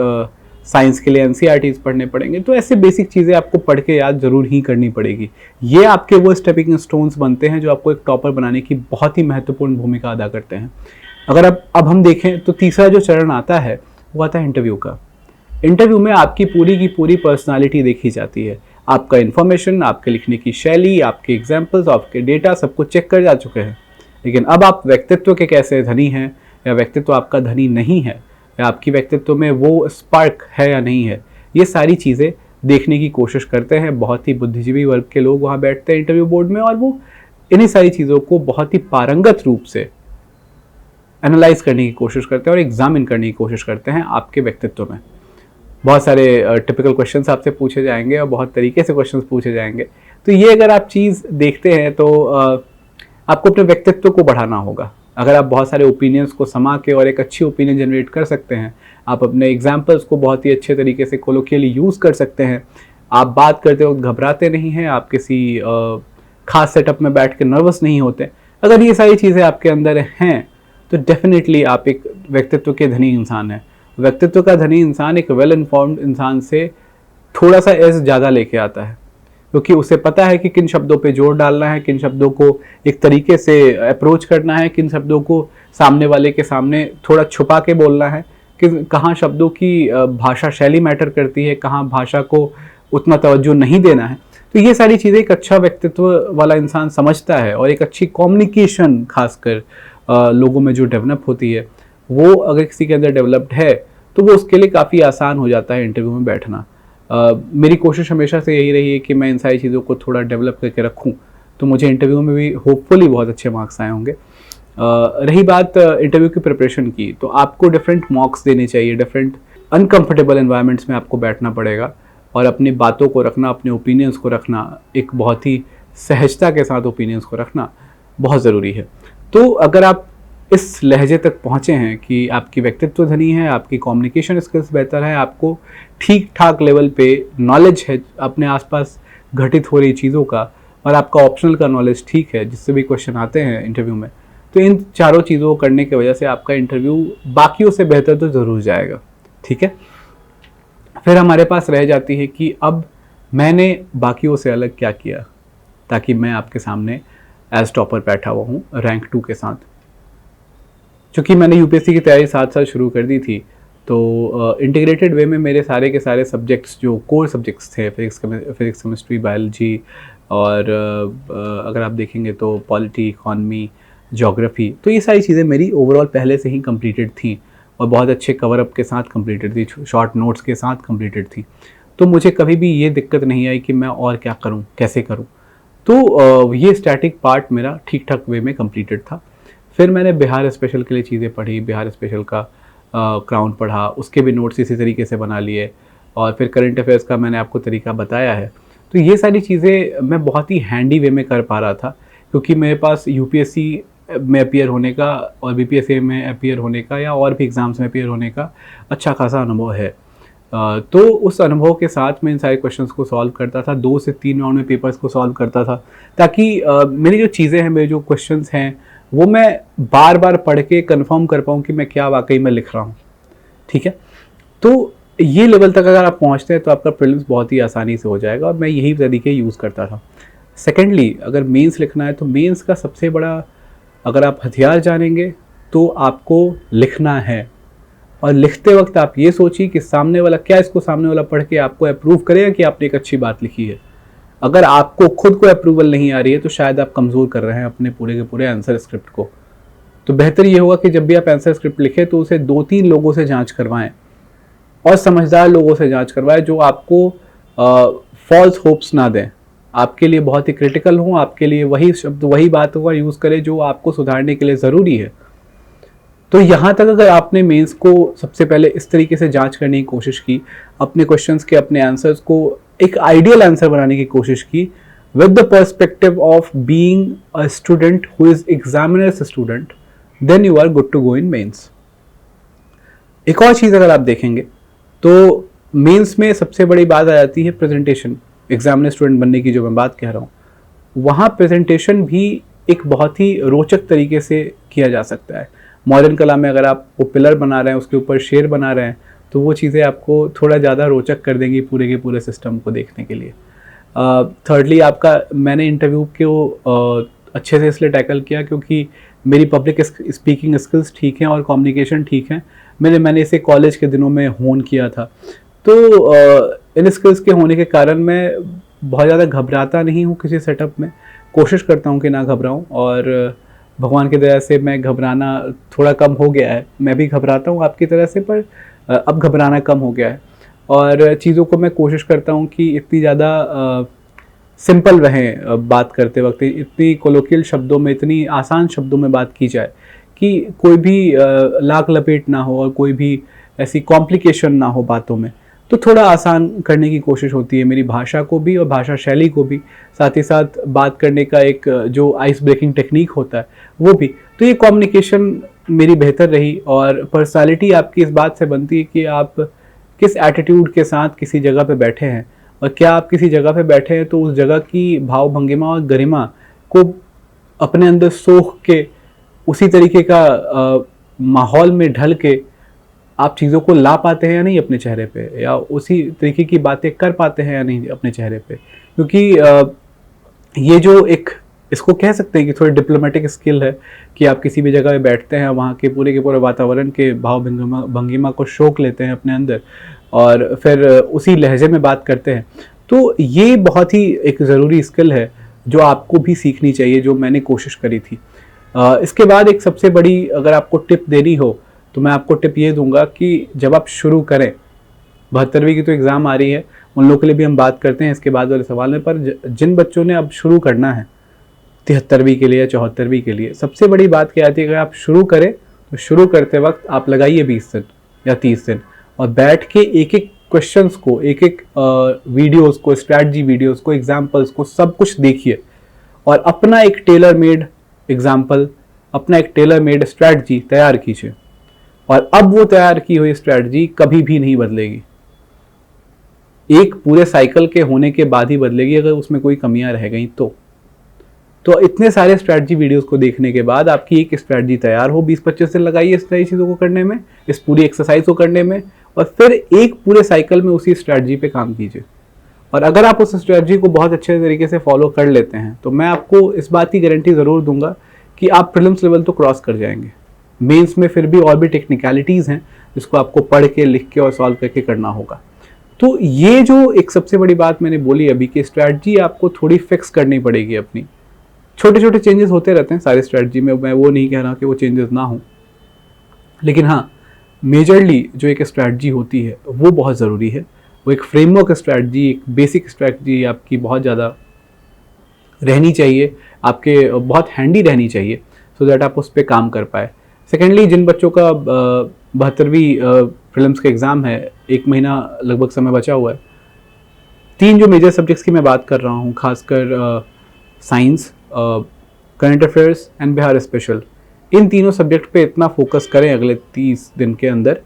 साइंस के लिए एनसीईआरटीज पढ़ने पड़ेंगे। तो ऐसे बेसिक चीज़ें आपको पढ़ के याद जरूर ही करनी पड़ेगी। ये आपके वो स्टेपिंग स्टोन्स बनते हैं जो आपको एक टॉपर बनाने की बहुत ही महत्वपूर्ण भूमिका अदा करते हैं। अगर अब हम देखें तो तीसरा जो चरण आता है वो आता है इंटरव्यू का। इंटरव्यू में आपकी पूरी की पूरी पर्सनालिटी देखी जाती है। आपका इन्फॉर्मेशन, आपके लिखने की शैली, आपके एग्जाम्पल्स, आपके डेटा सब कुछ चेक कर जा चुके हैं। लेकिन अब आप व्यक्तित्व के कैसे धनी हैं या व्यक्तित्व आपका धनी नहीं है, या आपकी व्यक्तित्व में वो स्पार्क है या नहीं है, ये सारी चीज़ें देखने की कोशिश करते हैं। बहुत ही बुद्धिजीवी वर्ग के लोग वहाँ बैठते हैं इंटरव्यू बोर्ड में और वो इन्हीं सारी चीज़ों को बहुत ही पारंगत रूप से एनालाइज करने की कोशिश करते हैं और एग्जामिन करने की कोशिश करते हैं आपके व्यक्तित्व में। बहुत सारे टिपिकल क्वेश्चंस आपसे पूछे जाएंगे और बहुत तरीके से क्वेश्चंस पूछे जाएंगे। तो ये अगर आप चीज़ देखते हैं तो आपको अपने व्यक्तित्व को बढ़ाना होगा। अगर आप बहुत सारे ओपिनियंस को समा के और एक अच्छी ओपिनियन जनरेट कर सकते हैं, आप अपने एग्जाम्पल्स को बहुत ही अच्छे तरीके से कोलोकियली यूज़ कर सकते हैं, आप बात करते वक्त घबराते नहीं हैं, आप किसी खास सेटअप में बैठ के नर्वस नहीं होते, अगर ये सारी चीज़ें आपके अंदर हैं तो डेफिनेटली आप एक व्यक्तित्व के धनी इंसान हैं। व्यक्तित्व का धनी इंसान एक वेल इन्फॉर्म्ड इंसान से थोड़ा सा एज ज़्यादा लेके आता है, क्योंकि उसे पता है कि किन शब्दों पे जोर डालना है, किन शब्दों को एक तरीके से अप्रोच करना है, किन शब्दों को सामने वाले के सामने थोड़ा छुपा के बोलना है, कि कहाँ शब्दों की भाषा शैली मैटर करती है, कहाँ भाषा को उतना तवज्जो नहीं देना है। तो ये सारी चीज़ें एक अच्छा व्यक्तित्व वाला इंसान समझता है और एक अच्छी कम्युनिकेशन खासकर लोगों में जो डेवलप होती है वो अगर किसी के अंदर डेवलप्ड है तो वो उसके लिए काफ़ी आसान हो जाता है इंटरव्यू में बैठना। मेरी कोशिश हमेशा से यही रही है कि मैं इन सारी चीज़ों को थोड़ा डेवलप करके रखूं, तो मुझे इंटरव्यू में भी होपफुली बहुत अच्छे मार्क्स आए होंगे। रही बात इंटरव्यू की प्रिपरेशन की, तो आपको डिफरेंट मॉक्स देने चाहिए, डिफरेंट अनकंफर्टेबल एनवायरनमेंट्स में आपको बैठना पड़ेगा और अपनी बातों को रखना, अपने ओपिनियंस को रखना, एक बहुत ही सहजता के साथ ओपिनियंस को रखना बहुत ज़रूरी है। तो अगर आप इस लहजे तक पहुँचे हैं कि आपकी व्यक्तित्व धनी है, आपकी कम्युनिकेशन स्किल्स बेहतर है, आपको ठीक ठाक लेवल पे नॉलेज है अपने आसपास घटित हो रही चीज़ों का, और आपका ऑप्शनल का नॉलेज ठीक है जिससे भी क्वेश्चन आते हैं इंटरव्यू में, तो इन चारों चीज़ों को करने की वजह से आपका इंटरव्यू बाकियों से बेहतर तो ज़रूर जाएगा। ठीक है, फिर हमारे पास रह जाती है कि अब मैंने बाकियों से अलग क्या किया ताकि मैं आपके सामने एज टॉपर बैठा हुआ हूँ रैंक 2 के साथ। चूँकि मैंने यूपीएससी की तैयारी साथ साथ शुरू कर दी थी, तो इंटीग्रेटेड वे में मेरे सारे के सारे सब्जेक्ट्स जो कोर सब्जेक्ट्स थे, फिजिक्स केमिस्ट्री बायोलॉजी और अगर आप देखेंगे तो पॉलिटी, इकॉनमी, ज्योग्राफी, तो ये सारी चीज़ें मेरी ओवरऑल पहले से ही कंप्लीटेड थी और बहुत अच्छे कवर अप के साथ कंप्लीटेड थी, शॉर्ट नोट्स के साथ कंप्लीटेड थी। तो मुझे कभी भी ये दिक्कत नहीं आई कि मैं और क्या करूँ, कैसे करूँ। तो ये स्टैटिक पार्ट मेरा ठीक ठाक वे में कंप्लीटेड था। फिर मैंने बिहार स्पेशल के लिए चीज़ें पढ़ी, बिहार स्पेशल का क्राउन पढ़ा, उसके भी नोट्स इसी तरीके से बना लिए, और फिर करंट अफेयर्स का मैंने आपको तरीका बताया है। तो ये सारी चीज़ें मैं बहुत ही हैंडी वे में कर पा रहा था, क्योंकि मेरे पास यूपीएससी में अपियर होने का और बीपीएससी में अपियर होने का या और भी एग्ज़ाम्स में अपियर होने का अच्छा खासा अनुभव है। तो उस अनुभव के साथ मैं इन सारे क्वेश्चंस को सॉल्व करता था, 2 से 3 राउंड में पेपर्स को सॉल्व करता था, ताकि मेरी जो चीज़ें हैं, मेरे जो क्वेश्चंस हैं, वो मैं बार बार पढ़ के कंफर्म कर पाऊँ कि मैं क्या वाकई में लिख रहा हूँ। ठीक है, तो ये लेवल तक अगर आप पहुँचते हैं तो आपका प्रीलिम्स बहुत ही आसानी से हो जाएगा, और मैं यही तरीके यूज़ करता था। सेकेंडली, अगर मेंस लिखना है तो मेंस का सबसे बड़ा अगर आप हथियार जानेंगे तो आपको लिखना है, और लिखते वक्त आप ये सोचिए कि सामने वाला क्या इसको सामने वाला पढ़ के आपको अप्रूव करेगा कि आपने एक अच्छी बात लिखी है। अगर आपको खुद को अप्रूवल नहीं आ रही है तो शायद आप कमज़ोर कर रहे हैं अपने पूरे के पूरे आंसर स्क्रिप्ट को। तो बेहतर ये होगा कि जब भी आप आंसर स्क्रिप्ट लिखें तो उसे 2-3 लोगों से जांच करवाएं, और समझदार लोगों से जांच करवाएं जो आपको फॉल्स होप्स ना दें, आपके लिए बहुत ही क्रिटिकल हों, आपके लिए वही शब्द वही बातों का यूज़ करें जो आपको सुधारने के लिए ज़रूरी है। तो यहाँ तक अगर आपने मेंस को सबसे पहले इस तरीके से जांच करने की कोशिश की, अपने क्वेश्चंस के अपने आंसर्स को एक आइडियल आंसर बनाने की कोशिश की, with the perspective of being a student who is examiners student, then you are good to go in mains. एक और चीज़ अगर आप देखेंगे तो मेंस में सबसे बड़ी बात आ जाती है प्रेजेंटेशन। एग्जामिनर स्टूडेंट बनने की जो मैं बात कह रहा हूँ, वहाँ प्रेजेंटेशन भी एक बहुत ही रोचक तरीके से किया जा सकता है। मॉडर्न कला में अगर आप वो पिलर बना रहे हैं, उसके ऊपर शेर बना रहे हैं, तो वो चीज़ें आपको थोड़ा ज़्यादा रोचक कर देंगी पूरे के पूरे सिस्टम को देखने के लिए। थर्डली, आपका मैंने इंटरव्यू को अच्छे से इसलिए टैकल किया क्योंकि मेरी पब्लिक स्पीकिंग स्किल्स ठीक हैं और कम्युनिकेशन ठीक है। मैंने इसे कॉलेज के दिनों में होन किया था, तो इन स्किल्स के होने के कारण मैं बहुत ज़्यादा घबराता नहीं हूँ किसी सेटअप में। कोशिश करता हूँ कि ना घबराऊँ, और भगवान की दया से मैं घबराना थोड़ा कम हो गया है। मैं भी घबराता हूँ आपकी तरह से, पर अब घबराना कम हो गया है, और चीज़ों को मैं कोशिश करता हूँ कि इतनी ज़्यादा सिंपल रहें बात करते वक्त, इतनी कोलोकियल शब्दों में, इतनी आसान शब्दों में बात की जाए कि कोई भी लाग लपेट ना हो और कोई भी ऐसी कॉम्प्लिकेशन ना हो बातों में। तो थोड़ा आसान करने की कोशिश होती है मेरी भाषा को भी और भाषा शैली को भी, साथ ही साथ बात करने का एक जो आइस ब्रेकिंग टेक्निक होता है वो भी। तो ये कम्युनिकेशन मेरी बेहतर रही, और पर्सनालिटी आपकी इस बात से बनती है कि आप किस एटीट्यूड के साथ किसी जगह पे बैठे हैं, और क्या आप किसी जगह पे बैठे हैं तो उस जगह की भाव भंगिमा और गरिमा को अपने अंदर सोख के उसी तरीके का माहौल में ढल के आप चीज़ों को ला पाते हैं या नहीं अपने चेहरे पे, या उसी तरीके की बातें कर पाते हैं या नहीं अपने चेहरे पे। क्योंकि ये जो एक इसको कह सकते हैं कि थोड़ी डिप्लोमेटिक स्किल है कि आप किसी भी जगह पे बैठते हैं, वहाँ के पूरे वातावरण के भाव भंगिमा को शोक लेते हैं अपने अंदर और फिर उसी लहजे में बात करते हैं। तो ये बहुत ही एक ज़रूरी स्किल है जो आपको भी सीखनी चाहिए, जो मैंने कोशिश करी थी। इसके बाद एक सबसे बड़ी अगर आपको टिप देनी हो तो मैं आपको टिप ये दूंगा कि जब आप शुरू करें, 72वीं की तो एग्ज़ाम आ रही है, उन लोगों के लिए भी हम बात करते हैं इसके बाद वाले सवाल में, पर जिन बच्चों ने अब शुरू करना है 73वीं के लिए या 74वीं के लिए, सबसे बड़ी बात क्या आती है, अगर आप शुरू करें तो शुरू करते वक्त आप लगाइए 20 दिन या 30 दिन और बैठ के एक एक क्वेश्चंस को, एक एक वीडियोस को, स्ट्रैटेजी वीडियोस को, एग्जाम्पल्स को, सब कुछ देखिए और अपना एक टेलर मेड एग्जाम्पल, अपना एक टेलर मेड स्ट्रैटेजी तैयार कीजिए। और अब वो तैयार की हुई स्ट्रैटेजी कभी भी नहीं बदलेगी, एक पूरे साइकिल के होने के बाद ही बदलेगी अगर उसमें कोई कमियां रह गई तो इतने सारे स्ट्रैटेजी वीडियोस को देखने के बाद आपकी एक स्ट्रैटेजी तैयार हो। 20-25 दिन लगाइए इस तरह चीज़ों को करने में, इस पूरी एक्सरसाइज को करने में, और फिर एक पूरे साइकिल में उसी स्ट्रैटेजी पे काम कीजिए। और अगर आप उस स्ट्रैटेजी को बहुत अच्छे तरीके से फॉलो कर लेते हैं तो मैं आपको इस बात की गारंटी ज़रूर दूंगा कि आप प्रीलिम्स लेवल तो क्रॉस कर जाएंगे। मेंस में फिर भी और भी टेक्निकलिटीज़ हैं जिसको आपको पढ़ के, लिख के और सॉल्व करके करना होगा। तो ये जो एक सबसे बड़ी बात मैंने बोली अभी कि स्ट्रैटेजी आपको थोड़ी फिक्स करनी पड़ेगी अपनी। छोटे छोटे चेंजेस होते रहते हैं सारी स्ट्रैटेजी में, मैं वो नहीं कह रहा कि वो चेंजेस ना हो, लेकिन हाँ मेजरली जो एक स्ट्रैटेजी होती है वो बहुत ज़रूरी है। वो एक फ्रेमवर्क स्ट्रैटेजी, एक बेसिक स्ट्रैटेजी आपकी बहुत ज़्यादा रहनी चाहिए, आपके बहुत हैंडी रहनी चाहिए, सो दैट आप उस पर काम कर पाए। सेकेंडली, जिन बच्चों का 72वीं प्रीलिम्स का एग्ज़ाम है, 1 महीना लगभग समय बचा हुआ है, 3 जो मेजर सब्जेक्ट्स की मैं बात कर रहा हूँ, खासकर science, current affairs and Bihar special, इन तीनों सब्जेक्ट पे इतना फोकस करें अगले 30 दिन के अंदर,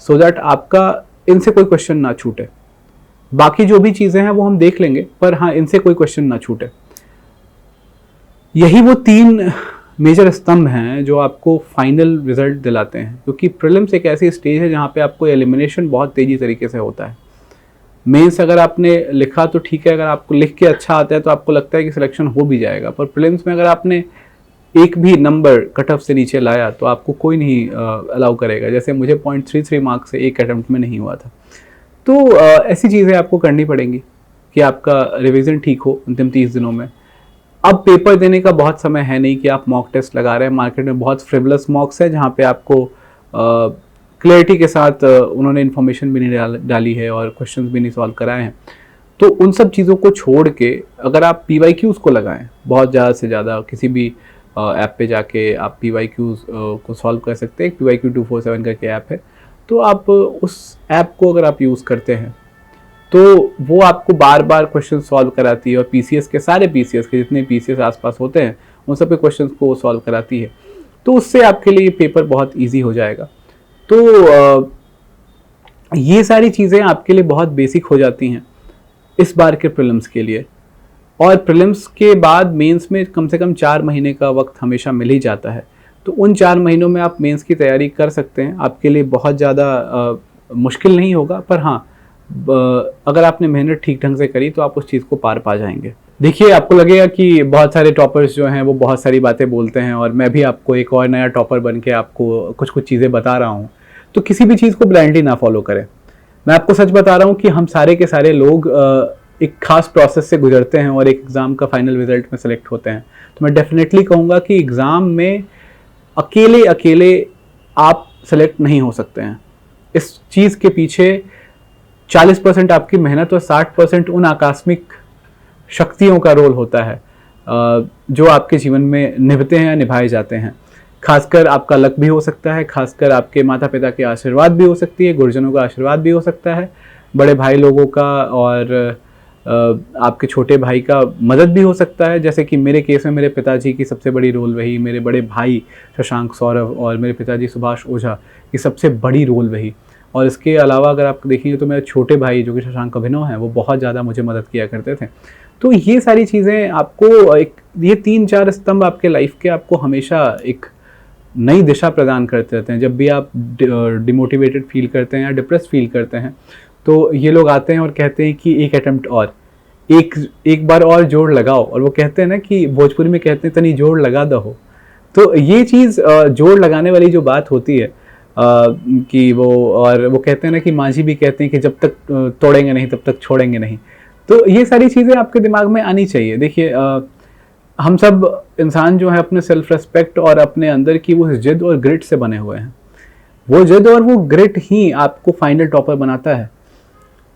सो दैट आपका इनसे कोई क्वेश्चन ना छूटे। बाकी जो भी चीज़ें हैं वो हम देख लेंगे, पर हाँ इनसे कोई क्वेश्चन ना छूटे। यही वो 3 मेजर स्तंभ हैं जो आपको फाइनल रिजल्ट दिलाते हैं, क्योंकि प्रीलिम्स एक ऐसी स्टेज है जहाँ पे आपको एलिमिनेशन बहुत तेज़ी तरीके से होता है। मेंस अगर आपने लिखा तो ठीक है, अगर आपको लिख के अच्छा आता है तो आपको लगता है कि सिलेक्शन हो भी जाएगा, पर प्रीलिम्स में अगर आपने एक भी नंबर कट ऑफ से नीचे लाया तो आपको कोई नहीं अलाउ करेगा। जैसे मुझे 0.33 मार्क्स से एक अटैम्प्ट में नहीं हुआ था। तो ऐसी चीज़ें आपको करनी पड़ेंगी कि आपका रिवीजन ठीक हो अंतिम 30 दिनों में। अब पेपर देने का बहुत समय है नहीं कि आप मॉक टेस्ट लगा रहे हैं। मार्केट में बहुत फ्रिवलस मॉक्स है जहाँ पे आपको क्लैरिटी के साथ उन्होंने इन्फॉर्मेशन भी नहीं डाली है और क्वेश्चंस भी नहीं सॉल्व कराए हैं। तो उन सब चीज़ों को छोड़ के अगर आप PYQs को लगाएं बहुत ज़्यादा से ज़्यादा, किसी भी ऐप पे जाके आप PYQs को सॉल्व कर सकते हैं। PYQ 247 करके ऐप है, तो आप उस ऐप को अगर आप यूज़ करते हैं तो वो आपको बार बार क्वेश्चन सॉल्व कराती है, और PCS के सारे PCS के जितने PCS आसपास होते हैं उन सब के क्वेश्चन को सॉल्व कराती है। तो उससे आपके लिए पेपर बहुत ईजी हो जाएगा। तो ये सारी चीज़ें आपके लिए बहुत बेसिक हो जाती हैं इस बार के प्रीलिम्स के लिए। और प्रीलिम्स के बाद मेंस में कम से कम 4 महीने का वक्त हमेशा मिल ही जाता है। तो उन 4 महीनों में आप मेंस की तैयारी कर सकते हैं। आपके लिए बहुत ज़्यादा मुश्किल नहीं होगा, पर हाँ अगर आपने मेहनत ठीक ढंग से करी तो आप उस चीज़ को पार पा जाएंगे। देखिए, आपको लगेगा कि बहुत सारे टॉपर्स जो हैं वो बहुत सारी बातें बोलते हैं और मैं भी आपको एक और नया टॉपर बन के आपको कुछ कुछ चीज़ें बता रहा हूँ। तो किसी भी चीज़ को ब्लाइंडली ना फॉलो करें। मैं आपको सच बता रहा हूँ कि हम सारे के सारे लोग एक खास प्रोसेस से गुजरते हैं और एक एग्ज़ाम का फाइनल रिजल्ट में सेलेक्ट होते हैं। तो मैं डेफिनेटली कहूँगा कि एग्ज़ाम में अकेले अकेले आप सेलेक्ट नहीं हो सकते हैं। इस चीज़ के पीछे 40% आपकी मेहनत और 60% उन आकस्मिक शक्तियों का रोल होता है जो आपके जीवन में निभते हैं या निभाए जाते हैं। खासकर आपका लक भी हो सकता है, खासकर आपके माता पिता के आशीर्वाद भी हो सकती है, गुरुजनों का आशीर्वाद भी हो सकता है, बड़े भाई लोगों का और आपके छोटे भाई का मदद भी हो सकता है। जैसे कि मेरे केस में मेरे पिताजी की सबसे बड़ी रोल वही, मेरे बड़े भाई शशांक सौरभ और मेरे पिताजी सुभाष ओझा की सबसे बड़ी रोल वही। और इसके अलावा अगर आप देखेंगे तो मेरे छोटे भाई जो कि शशांक अभिनव हैं वो बहुत ज़्यादा मुझे मदद किया करते थे। तो ये सारी चीज़ें आपको ये 3-4 स्तंभ आपके लाइफ के आपको हमेशा एक नई दिशा प्रदान करते रहते हैं। जब भी आप डिमोटिवेटेड फील करते हैं या डिप्रेस फील करते हैं तो ये लोग आते हैं और कहते हैं कि एक अटेम्प्ट और एक बार और जोड़ लगाओ। और वो कहते हैं ना कि भोजपुरी में कहते हैं तनी जोड़ लगा दो। तो ये चीज़ जोड़ लगाने वाली जो बात होती है कि वो कहते हैं ना कि मांझी भी कहते हैं कि जब तक तोड़ेंगे नहीं तब तक छोड़ेंगे नहीं। तो ये सारी चीज़ें आपके दिमाग में आनी चाहिए। देखिए, हम सब इंसान जो है अपने सेल्फ रेस्पेक्ट और अपने अंदर की वो जिद और ग्रिट से बने हुए हैं। वो जिद और वो ग्रिट ही आपको फाइनल टॉपर बनाता है।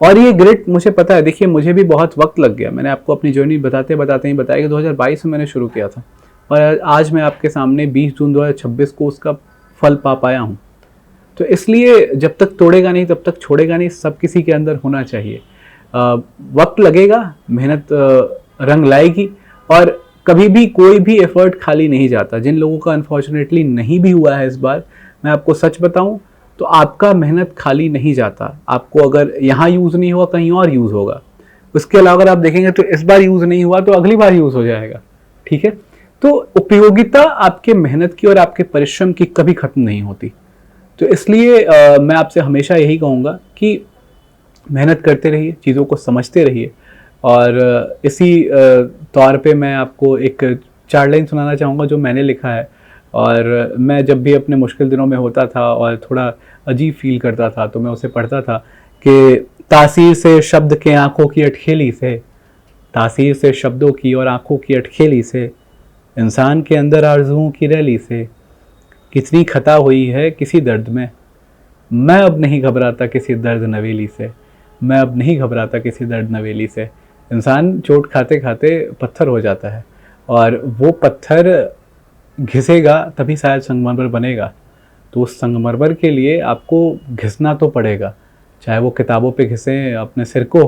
और ये ग्रिट मुझे पता है, देखिए मुझे भी बहुत वक्त लग गया। मैंने आपको अपनी जर्नी बताते ही बताया कि 2022 में मैंने शुरू किया था और आज मैं आपके सामने 20 जून 2026 को उसका फल पा पाया हूँ। तो इसलिए जब तक तोड़ेगा नहीं तब तक छोड़ेगा नहीं, सब किसी के अंदर होना चाहिए। वक्त लगेगा, मेहनत रंग लाएगी और कभी भी कोई भी एफर्ट खाली नहीं जाता। जिन लोगों का अनफॉर्चुनेटली नहीं भी हुआ है इस बार, मैं आपको सच बताऊं तो आपका मेहनत खाली नहीं जाता। आपको अगर यहाँ यूज़ नहीं हुआ कहीं और यूज़ होगा। उसके अलावा अगर आप देखेंगे तो इस बार यूज़ नहीं हुआ तो अगली बार यूज़ हो जाएगा। ठीक है, तो उपयोगिता आपके मेहनत की और आपके परिश्रम की कभी खत्म नहीं होती। तो इसलिए मैं आपसे हमेशा यही कहूँगा कि मेहनत करते रहिए, चीज़ों को समझते रहिए। और इसी तौर पे मैं आपको एक 4 लाइन सुनाना चाहूँगा जो मैंने लिखा है। और मैं जब भी अपने मुश्किल दिनों में होता था और थोड़ा अजीब फील करता था तो मैं उसे पढ़ता था कि तासीर से शब्द के आँखों की अटखेली से, तासीर से शब्दों की और आँखों की अटखेली से, इंसान के अंदर आरज़ुओं की रैली से, कितनी खता हुई है किसी दर्द में, मैं अब नहीं घबराता किसी दर्द नवेली से, मैं अब नहीं घबराता किसी दर्द नवेली से। इंसान चोट खाते खाते पत्थर हो जाता है और वो पत्थर घिसेगा तभी शायद संगमरमर बनेगा। तो उस संगमरमर के लिए आपको घिसना तो पड़ेगा, चाहे वो किताबों पे घिसे अपने सिर को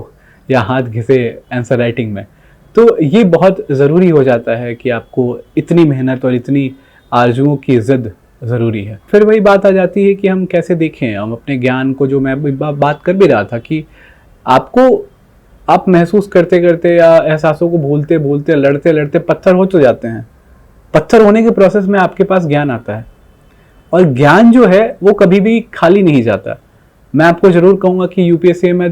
या हाथ घिसे आंसर राइटिंग में। तो ये बहुत ज़रूरी हो जाता है कि आपको इतनी मेहनत और इतनी आरजुओं की ज़िद ज़रूरी है। फिर वही बात आ जाती है कि हम कैसे देखें हम अपने ज्ञान को, जो मैं बात कर भी रहा था कि आप महसूस करते करते या एहसासों को भूलते भूलते लड़ते लड़ते पत्थर हो तो जाते हैं। पत्थर होने के प्रोसेस में आपके पास ज्ञान आता है, और ज्ञान जो है वो कभी भी खाली नहीं जाता। मैं आपको ज़रूर कहूँगा कि यूपीएससी में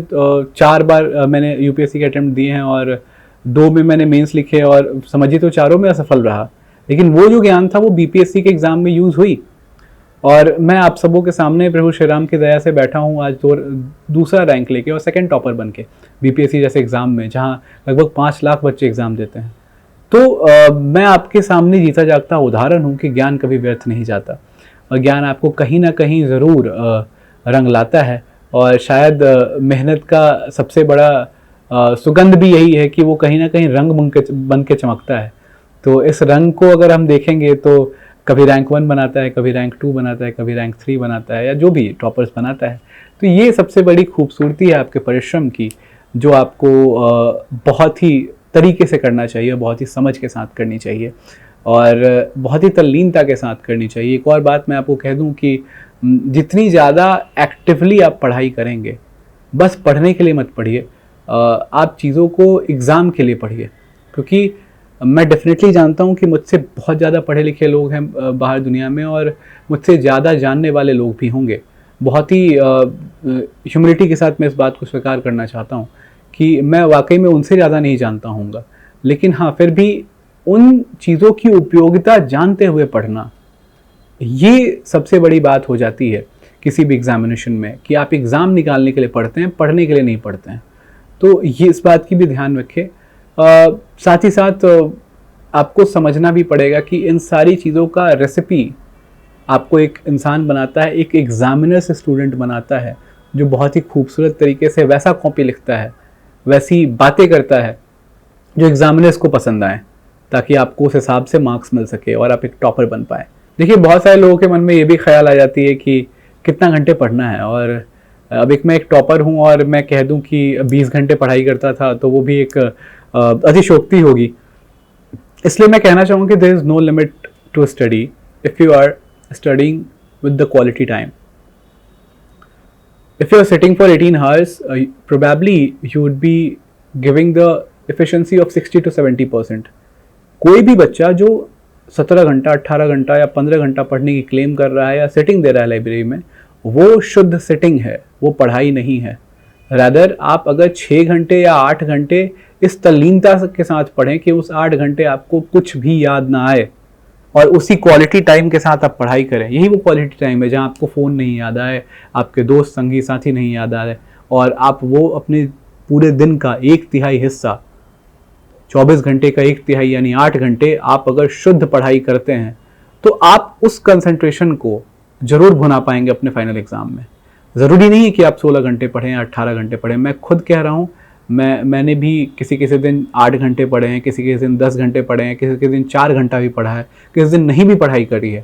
4 बार मैंने यूपीएससी के अटेम्प्ट दिए हैं और 2 में मैंने मेंस लिखे और समझिए तो 4 में असफल रहा, लेकिन वो जो ज्ञान था वो बीपीएससी के एग्ज़ाम में यूज़ हुई। और मैं आप सबों के सामने प्रभु श्री राम की दया से बैठा हूँ आज दूसरा रैंक लेके और सेकंड टॉपर बन के बीपीएससी जैसे एग्ज़ाम में, जहाँ लगभग 5 लाख बच्चे एग्ज़ाम देते हैं। तो मैं आपके सामने जीता जागता उदाहरण हूँ कि ज्ञान कभी व्यर्थ नहीं जाता, और ज्ञान आपको कहीं ना कहीं ज़रूर रंग लाता है। और शायद मेहनत का सबसे बड़ा सुगंध भी यही है कि वो कहीं ना कहीं रंग बन के चमकता है। तो इस रंग को अगर हम देखेंगे तो कभी रैंक 1 बनाता है, कभी रैंक 2 बनाता है, कभी रैंक 3 बनाता है, या जो भी टॉपर्स बनाता है। तो ये सबसे बड़ी खूबसूरती है आपके परिश्रम की, जो आपको बहुत ही तरीके से करना चाहिए, बहुत ही समझ के साथ करनी चाहिए और बहुत ही तल्लीनता के साथ करनी चाहिए। एक और बात मैं आपको कह दूं कि जितनी ज़्यादा एक्टिवली आप पढ़ाई करेंगे, बस पढ़ने के लिए मत पढ़िए, आप चीज़ों को एग्ज़ाम के लिए पढ़िए। क्योंकि मैं डेफिनेटली जानता हूँ कि मुझसे बहुत ज़्यादा पढ़े लिखे लोग हैं बाहर दुनिया में, और मुझसे ज़्यादा जानने वाले लोग भी होंगे। बहुत ही ह्यूमिलिटी के साथ मैं इस बात को स्वीकार करना चाहता हूँ कि मैं वाकई में उनसे ज़्यादा नहीं जानता हूँगा, लेकिन हाँ, फिर भी उन चीज़ों की उपयोगिता जानते हुए पढ़ना, ये सबसे बड़ी बात हो जाती है किसी भी एग्जामिनेशन में, कि आप एग्ज़ाम निकालने के लिए पढ़ते हैं, पढ़ने के लिए नहीं पढ़ते हैं। तो ये इस बात की भी ध्यान रखें। साथ ही साथ आपको समझना भी पड़ेगा कि इन सारी चीज़ों का रेसिपी आपको एक इंसान बनाता है, एक एग्जामिनर से स्टूडेंट बनाता है, जो बहुत ही खूबसूरत तरीके से वैसा कॉपी लिखता है, वैसी बातें करता है जो एग्जामिनर्स को पसंद आए, ताकि आपको उस हिसाब से मार्क्स मिल सके और आप एक टॉपर बन पाए। देखिए, बहुत सारे लोगों के मन में ये भी ख्याल आ जाती है कि कितना घंटे पढ़ना है, और अब मैं एक टॉपर हूँ और मैं कह दूँ कि 20 घंटे पढ़ाई करता था, तो वो भी एक अतिशोक्ति होगी। इसलिए मैं कहना चाहूँगा कि there is no limit to study if you are studying with the quality time. If you are sitting for 18 hours, probably you would be giving the efficiency of 60 to 70%. कोई भी बच्चा जो 17 घंटा, 18 घंटा या 15 घंटा पढ़ने की क्लेम कर रहा है या सिटिंग दे रहा है लाइब्रेरी में, वो शुद्ध सिटिंग है, वो पढ़ाई नहीं है। रादर आप अगर 6 घंटे या 8 घंटे इस तल्लीनता के साथ पढ़ें कि उस 8 घंटे आपको कुछ भी याद ना आए, और उसी क्वालिटी टाइम के साथ आप पढ़ाई करें। यही वो क्वालिटी टाइम है जहाँ आपको फ़ोन नहीं याद आए, आपके दोस्त संगी साथी नहीं याद आ रहे, और आप वो अपने पूरे दिन का 1/3 हिस्सा, 24 घंटे का 1/3 यानी 8 घंटे आप अगर शुद्ध पढ़ाई करते हैं, तो आप उस कंसंट्रेशन को ज़रूर भुना पाएंगे अपने फाइनल एग्ज़ाम में। ज़रूरी नहीं है कि आप 16 घंटे पढ़ें या 18 घंटे पढ़ें। मैं खुद कह रहा हूँ, मैंने भी किसी दिन 8 घंटे पढ़े हैं, किसी दिन 10 घंटे पढ़े हैं, किसी दिन 4 घंटा भी पढ़ा है, किसी दिन नहीं भी पढ़ाई करी है।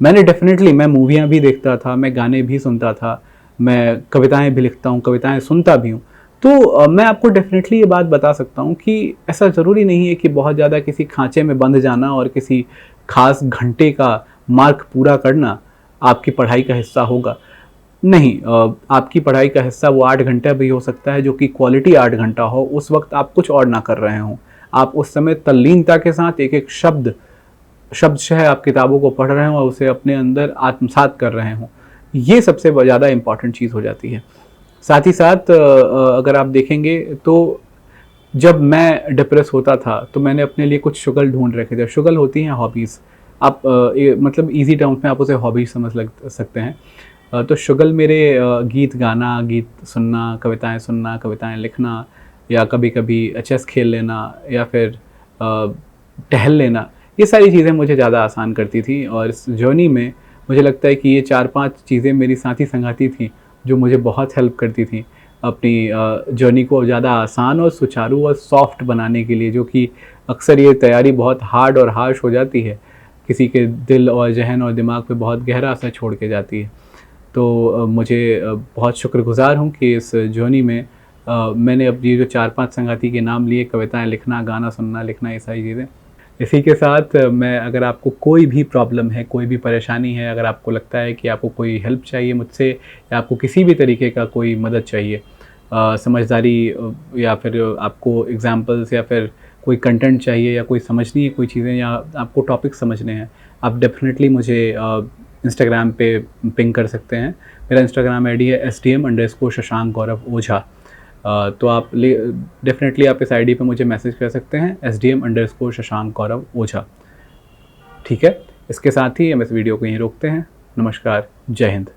मैं मूवियाँ भी देखता था, मैं गाने भी सुनता था, मैं कविताएं भी लिखता हूँ, कविताएं सुनता भी हूँ। तो मैं आपको डेफिनेटली ये बात बता सकता हूँ कि ऐसा ज़रूरी नहीं है कि बहुत ज़्यादा किसी खांचे में बंध जाना और किसी खास घंटे का मार्क पूरा करना आपकी पढ़ाई का हिस्सा होगा। नहीं, आपकी पढ़ाई का हिस्सा वो 8 घंटा भी हो सकता है, जो कि क्वालिटी 8 घंटा हो। उस वक्त आप कुछ और ना कर रहे हों, आप उस समय तल्लीनता के साथ एक एक शब्द है आप किताबों को पढ़ रहे हों और उसे अपने अंदर आत्मसात कर रहे हों। ये सबसे ज़्यादा इम्पॉर्टेंट चीज़ हो जाती है। साथ ही साथ अगर आप देखेंगे तो जब मैं डिप्रेस होता था तो मैंने अपने लिए कुछ शुगल ढूंढ रखे थे। शुगल होती हैं हॉबीज़, आप मतलब ईजी टर्म्स में आप उसे हॉबीज़ समझ सकते हैं। तो शुगल मेरे गीत गाना, गीत सुनना, कविताएं लिखना, या कभी कभी चेस खेल लेना, या फिर टहल लेना, ये सारी चीज़ें मुझे ज़्यादा आसान करती थी। और इस जर्नी में मुझे लगता है कि ये 4-5 चीज़ें मेरी साथी संगाती थी जो मुझे बहुत हेल्प करती थी अपनी जर्नी को ज़्यादा आसान और सुचारू और सॉफ्ट बनाने के लिए, जो कि अक्सर ये तैयारी बहुत हार्ड और हार्श हो जाती है, किसी के दिल और जहन और दिमाग पे बहुत गहरा असर छोड़ के जाती है। तो मुझे बहुत शुक्रगुज़ार हूँ कि इस जर्नी में मैंने अब ये जो 4-5 संगाती के नाम लिए, कविताएं लिखना, गाना सुनना, लिखना, ये सारी चीज़ें। इसी के साथ मैं, अगर आपको कोई भी प्रॉब्लम है, कोई भी परेशानी है, अगर आपको लगता है कि आपको कोई हेल्प चाहिए मुझसे या आपको किसी भी तरीके का कोई मदद चाहिए, समझदारी या फिर आपको एग्जांपल्स या फिर कोई कंटेंट चाहिए या कोई समझनी है कोई चीज़ें या आपको टॉपिक समझने हैं, आप डेफिनेटली मुझे इंस्टाग्राम पे पिंग कर सकते हैं। मेरा इंस्टाग्राम आईडी है SDM_शशांक गौरव ओझा। तो आप डेफिनेटली आप इस आईडी पे मुझे मैसेज कर सकते हैं, SDM_शशांक गौरव ओझा। ठीक है, इसके साथ ही हम इस वीडियो को यहीं रोकते हैं। नमस्कार, जय हिंद।